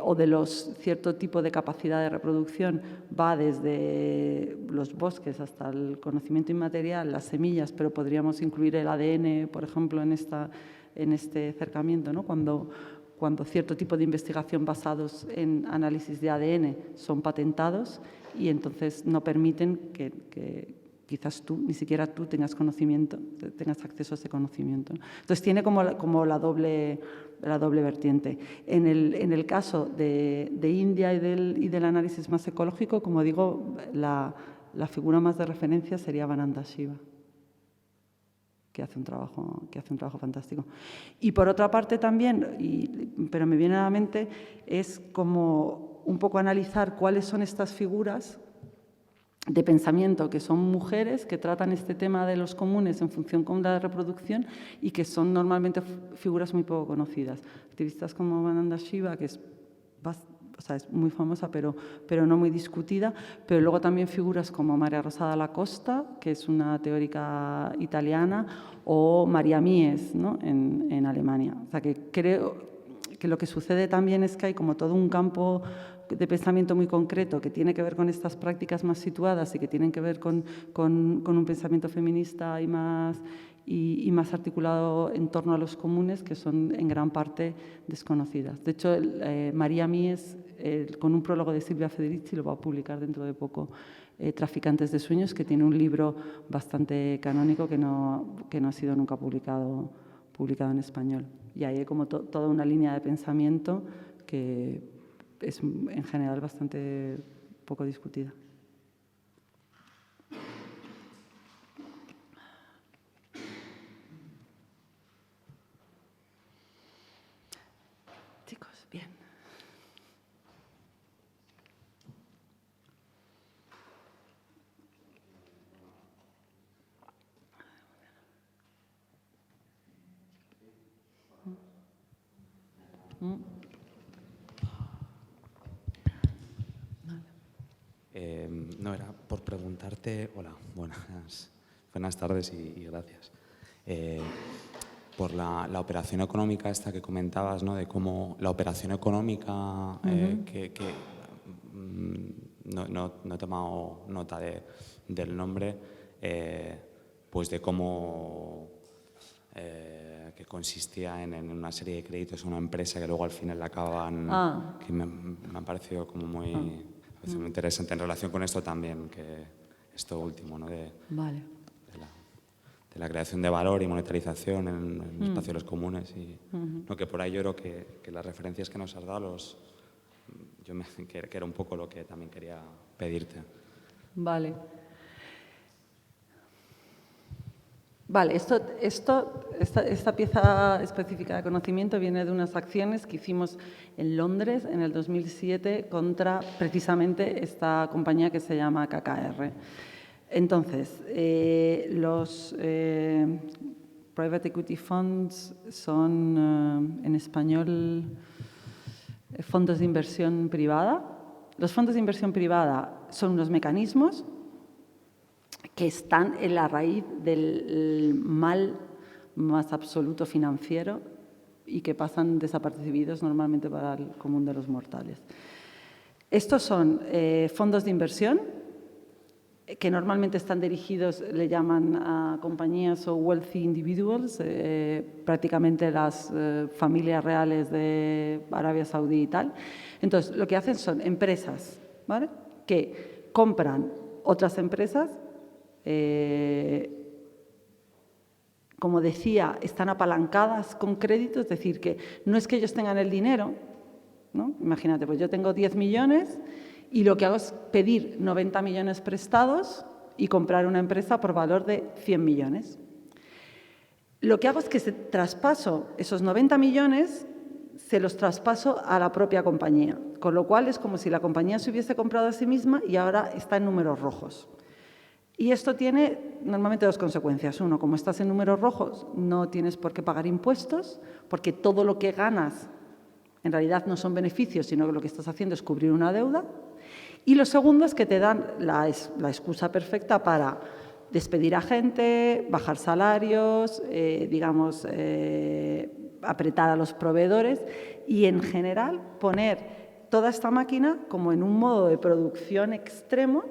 o de cierto tipo de capacidad de reproducción va desde los bosques hasta el conocimiento inmaterial, las semillas, pero podríamos incluir el ADN, por ejemplo, en este acercamiento, ¿no? Cuando cierto tipo de investigación basados en análisis de ADN son patentados y entonces no permiten que quizás ni siquiera tú tengas acceso a ese conocimiento. Entonces tiene como la doble vertiente. En el caso de India y del análisis más ecológico, como digo, la figura más de referencia sería Vandana Shiva, que hace un trabajo fantástico. Y por otra parte también, pero me viene a la mente, es como un poco analizar cuáles son estas figuras de pensamiento que son mujeres que tratan este tema de los comunes en función con la reproducción y que son normalmente figuras muy poco conocidas. Activistas como Vandana Shiva, que es muy famosa pero no muy discutida, pero luego también figuras como María Rosa Dalla Costa, que es una teórica italiana, o María Mies, ¿no?, en Alemania. O sea, que creo que lo que sucede también es que hay como todo un campo de pensamiento muy concreto que tiene que ver con estas prácticas más situadas y que tienen que ver con un pensamiento feminista y y más articulado en torno a los comunes, que son en gran parte desconocidas. De hecho, María Mies, con un prólogo de Silvia Federici, lo va a publicar dentro de poco, Traficantes de Sueños, que tiene un libro bastante canónico que no ha sido nunca publicado en español. Y ahí hay como toda una línea de pensamiento que es en general bastante poco discutida. Chicos, bien. No, era por preguntarte, hola, buenas tardes y gracias. Por la operación económica esta que comentabas, ¿no? De cómo la operación económica, no he tomado nota del nombre, pues de cómo que consistía en una serie de créditos a una empresa que luego al final la acaban, que me ha parecido como muy interesante en relación con esto también, que esto último, ¿no? Vale. De la creación de valor y monetarización en espacios de los comunes. Y, no, que por ahí yo creo que las referencias que nos has dado, que era un poco lo que también quería pedirte. Vale. Vale, esta pieza específica de conocimiento viene de unas acciones que hicimos en Londres en el 2007 contra precisamente esta compañía que se llama KKR. Entonces, los private equity funds son, en español, fondos de inversión privada. Los fondos de inversión privada son unos mecanismos que están en la raíz del mal más absoluto financiero y que pasan desapercibidos normalmente para el común de los mortales. Estos son fondos de inversión que normalmente están dirigidos, le llaman a compañías o wealthy individuals, prácticamente las familias reales de Arabia Saudí y tal. Entonces, lo que hacen son empresas, ¿vale?, que compran otras empresas. Como decía, están apalancadas con crédito, es decir, que no es que ellos tengan el dinero, ¿no? Imagínate, pues yo tengo 10 millones y lo que hago es pedir 90 millones prestados y comprar una empresa por valor de 100 millones. Lo que hago es que traspaso esos 90 millones, se los traspaso a la propia compañía, con lo cual es como si la compañía se hubiese comprado a sí misma y ahora está en números rojos. Y esto tiene normalmente dos consecuencias. Uno, como estás en números rojos, no tienes por qué pagar impuestos, porque todo lo que ganas en realidad no son beneficios, sino que lo que estás haciendo es cubrir una deuda. Y lo segundo es que te dan la excusa perfecta para despedir a gente, bajar salarios, apretar a los proveedores y, en general, poner toda esta máquina como en un modo de producción extremo,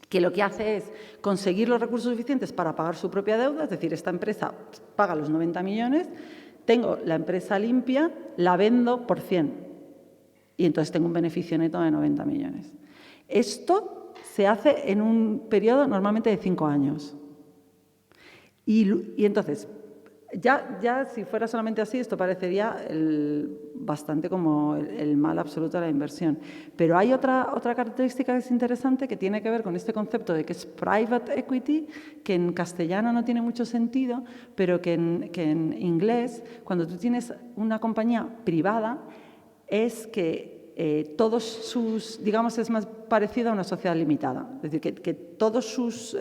que lo que hace es conseguir los recursos suficientes para pagar su propia deuda, es decir, esta empresa paga los 90 millones, tengo la empresa limpia, la vendo por 100 y entonces tengo un beneficio neto de 90 millones. Esto se hace en un periodo normalmente de 5 años. Y entonces, ya si fuera solamente así, esto parecería bastante como el mal absoluto de la inversión. Pero hay otra característica que es interesante, que tiene que ver con este concepto de que es private equity, que en castellano no tiene mucho sentido, pero que en inglés, cuando tú tienes una compañía privada, es que todos sus, digamos, es más parecido a una sociedad limitada. Es decir, que todos sus...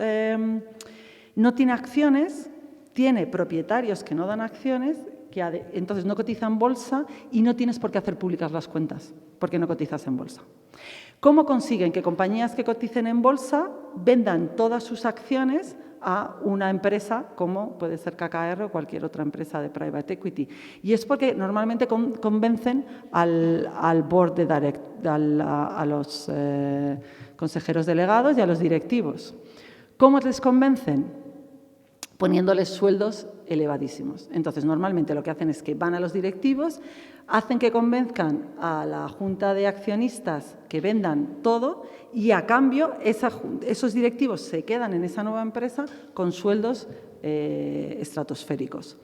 no tiene acciones, tiene propietarios que no dan acciones, que entonces no cotizan en bolsa y no tienes por qué hacer públicas las cuentas, porque no cotizas en bolsa. ¿Cómo consiguen que compañías que coticen en bolsa vendan todas sus acciones a una empresa como puede ser KKR o cualquier otra empresa de private equity? Y es porque normalmente convencen al board de a los consejeros delegados y a los directivos. ¿Cómo les convencen? poniéndoles sueldos elevadísimos. Entonces, normalmente lo que hacen es que van a los directivos, hacen que convenzcan a la junta de accionistas que vendan todo y, a cambio, esos directivos se quedan en esa nueva empresa con sueldos estratosféricos.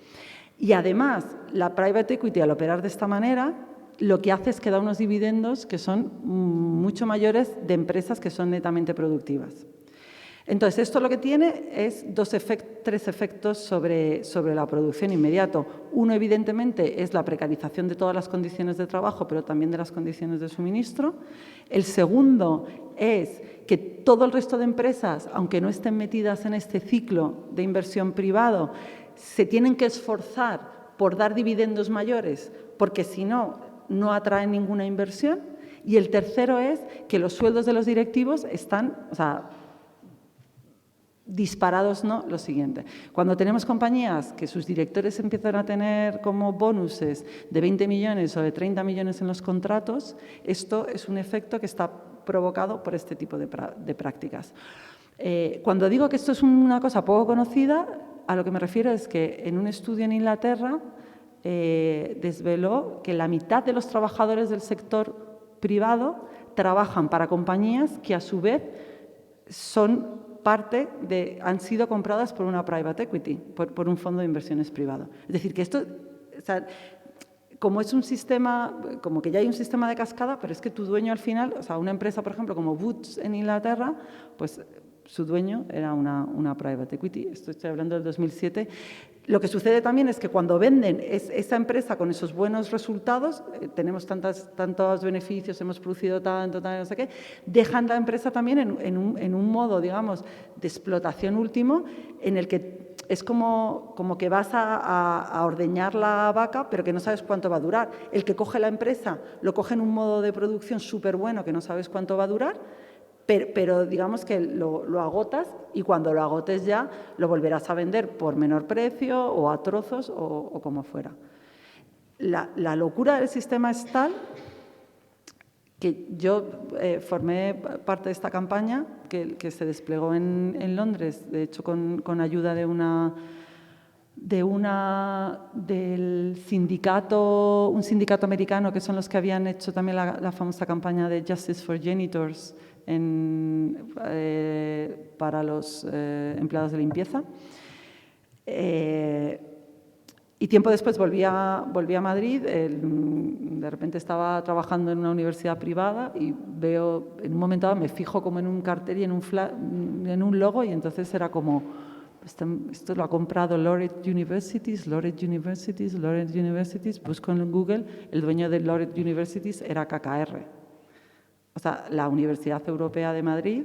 Y, además, la private equity, al operar de esta manera, lo que hace es que da unos dividendos que son mucho mayores de empresas que son netamente productivas. Entonces, esto lo que tiene es tres efectos sobre la producción inmediato. Uno, evidentemente, es la precarización de todas las condiciones de trabajo, pero también de las condiciones de suministro. El segundo es que todo el resto de empresas, aunque no estén metidas en este ciclo de inversión privado, se tienen que esforzar por dar dividendos mayores, porque si no, no atraen ninguna inversión. Y el tercero es que los sueldos de los directivos están, disparados, ¿no? Lo siguiente. Cuando tenemos compañías que sus directores empiezan a tener como bonuses de 20 millones o de 30 millones en los contratos, esto es un efecto que está provocado por este tipo de prácticas. Cuando digo que esto es una cosa poco conocida, a lo que me refiero es que en un estudio en Inglaterra desveló que la mitad de los trabajadores del sector privado trabajan para compañías que, a su vez, han sido compradas por una private equity, por un fondo de inversiones privado. Es decir, que esto, como es un sistema, como que ya hay un sistema de cascada, pero es que tu dueño al final, una empresa, por ejemplo, como Boots en Inglaterra, pues su dueño era una private equity. Esto estoy hablando del 2007. Lo que sucede también es que cuando venden esa empresa con esos buenos resultados, tenemos tantos beneficios, hemos producido tanto, no sé qué, dejan la empresa también en un modo, digamos, de explotación último, en el que es como que vas a ordeñar la vaca, pero que no sabes cuánto va a durar. El que coge la empresa lo coge en un modo de producción súper bueno, que no sabes cuánto va a durar, pero digamos que lo agotas, y cuando lo agotes ya lo volverás a vender por menor precio o a trozos o como fuera. La locura del sistema es tal que yo formé parte de esta campaña que se desplegó en Londres, de hecho con ayuda del sindicato, un sindicato americano, que son los que habían hecho también la famosa campaña de Justice for Janitors para los empleados de limpieza. Y tiempo después volví a Madrid. De repente estaba trabajando en una universidad privada y veo, en un momento dado, me fijo como en un cartel y en un logo, y entonces era como, esto lo ha comprado Laureate Universities. Busco en Google, el dueño de Laureate Universities era KKR. La Universidad Europea de Madrid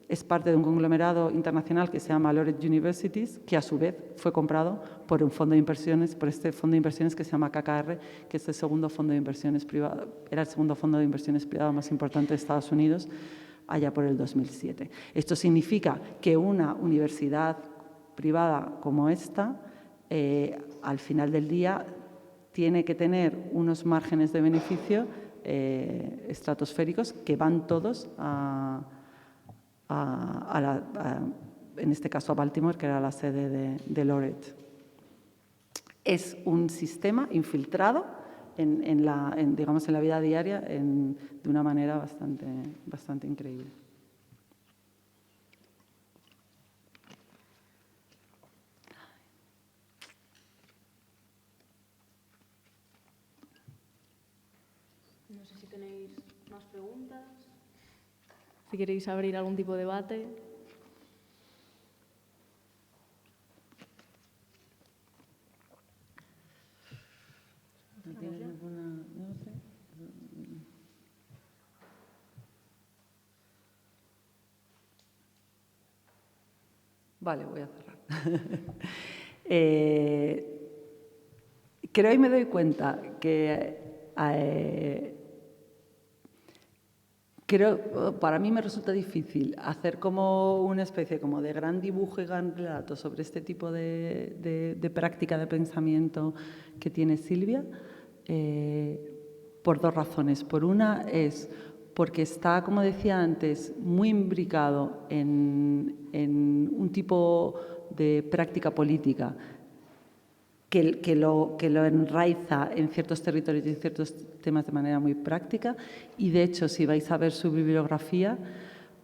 es parte de un conglomerado internacional que se llama Laureate Universities, que a su vez fue comprado por un fondo de inversiones, por este fondo de inversiones que se llama KKR, que es el segundo fondo de inversiones privado, era el segundo fondo de inversiones privado más importante de Estados Unidos, allá por el 2007. Esto significa que una universidad privada como esta, al final del día, tiene que tener unos márgenes de beneficio estratosféricos que van todos en este caso a Baltimore, que era la sede de Laureate. Es un sistema infiltrado en la vida diaria de una manera bastante increíble. No sé si tenéis más preguntas, si queréis abrir algún tipo de debate. ¿No tienes alguna? No sé. Vale, voy a cerrar. Creo y me doy cuenta que para mí me resulta difícil hacer como una especie como de gran dibujo y gran relato sobre este tipo de práctica de pensamiento que tiene Silvia, por dos razones. Por una es porque está, como decía antes, muy imbricado en un tipo de práctica política que lo enraiza en ciertos territorios y en ciertos temas de manera muy práctica. Y, de hecho, si vais a ver su bibliografía,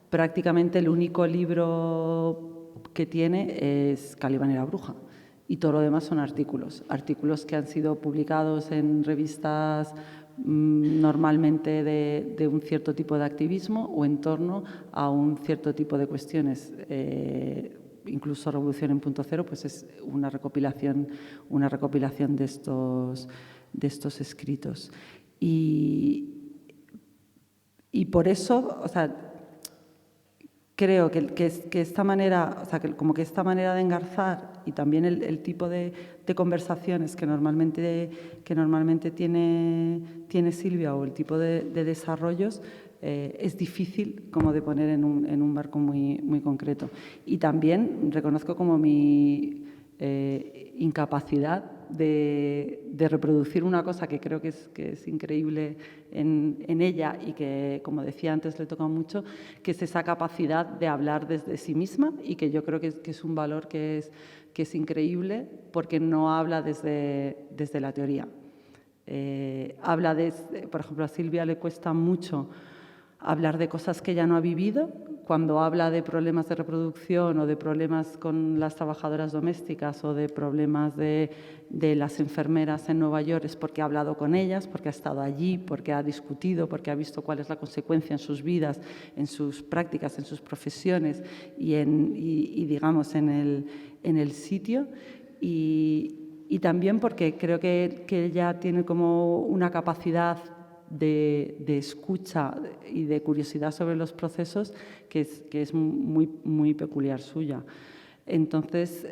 prácticamente el único libro que tiene es Calibán y la bruja. Y todo lo demás son artículos que han sido publicados en revistas normalmente de un cierto tipo de activismo o en torno a un cierto tipo de cuestiones. Incluso Revolución en Punto Cero, pues es una recopilación de estos escritos. Y por eso, o sea, creo que esta manera, o sea, como que esta manera de engarzar y también el tipo de conversaciones que normalmente tiene Silvia, o el tipo de desarrollos, es difícil como de poner en un marco muy concreto. Y también reconozco como mi incapacidad de reproducir una cosa que creo que es increíble en ella y que, como decía antes, le toca mucho, que es esa capacidad de hablar desde sí misma, y que yo creo que es un valor que es increíble, porque no habla desde la teoría. Habla por ejemplo, a Silvia le cuesta mucho hablar de cosas que ella no ha vivido. Cuando habla de problemas de reproducción o de problemas con las trabajadoras domésticas o de problemas de las enfermeras en Nueva York, es porque ha hablado con ellas, porque ha estado allí, porque ha discutido, porque ha visto cuál es la consecuencia en sus vidas, en sus prácticas, en sus profesiones y digamos, en el sitio. Y también porque creo que ella tiene como una capacidad de escucha y de curiosidad sobre los procesos que es muy peculiar suya. Entonces,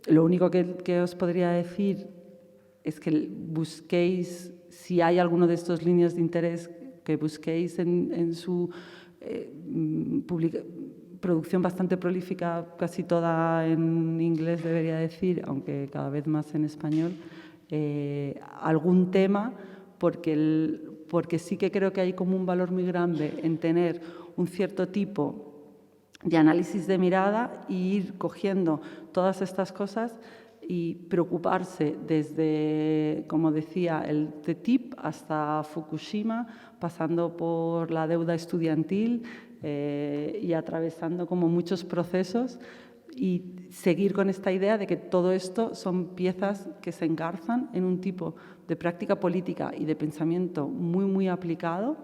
lo único que os podría decir es que busquéis, si hay alguno de estos líneas de interés, que busquéis en su producción bastante prolífica, casi toda en inglés debería decir, aunque cada vez más en español, algún tema, porque sí que creo que hay como un valor muy grande en tener un cierto tipo de análisis de mirada e ir cogiendo todas estas cosas y preocuparse desde, como decía, el TTIP hasta Fukushima, pasando por la deuda estudiantil y atravesando como muchos procesos, y seguir con esta idea de que todo esto son piezas que se engarzan en un tipo de práctica política y de pensamiento muy aplicado,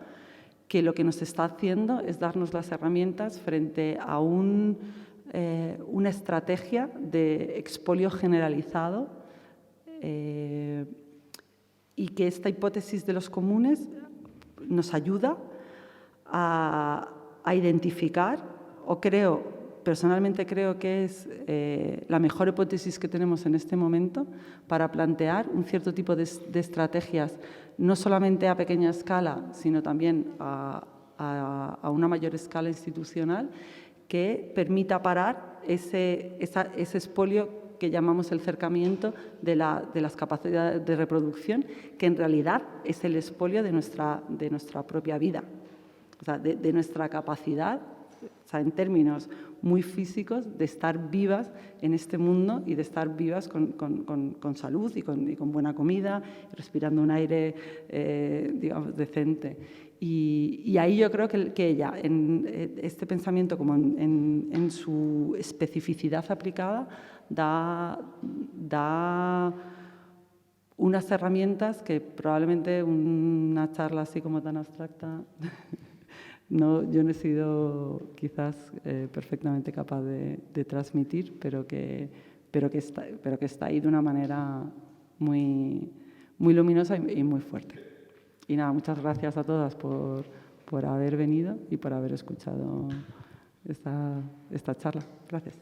que lo que nos está haciendo es darnos las herramientas frente a una estrategia de expolio generalizado, y que esta hipótesis de los comunes nos ayuda a identificar, o personalmente creo que es la mejor hipótesis que tenemos en este momento para plantear un cierto tipo de estrategias, no solamente a pequeña escala, sino también a una mayor escala institucional, que permita parar ese expolio que llamamos el cercamiento de las capacidades de reproducción, que en realidad es el expolio de nuestra propia vida, o sea, de nuestra capacidad, o sea, en términos muy físicos, de estar vivas en este mundo y de estar vivas con salud y con buena comida, respirando un aire, digamos, decente. Y ahí yo creo que ella, en este pensamiento como en su especificidad aplicada, da unas herramientas que probablemente una charla así como tan abstracta yo no he sido quizás perfectamente capaz de transmitir, pero que está ahí de una manera muy luminosa y muy fuerte. Y nada, muchas gracias a todas por haber venido y por haber escuchado esta charla. Gracias.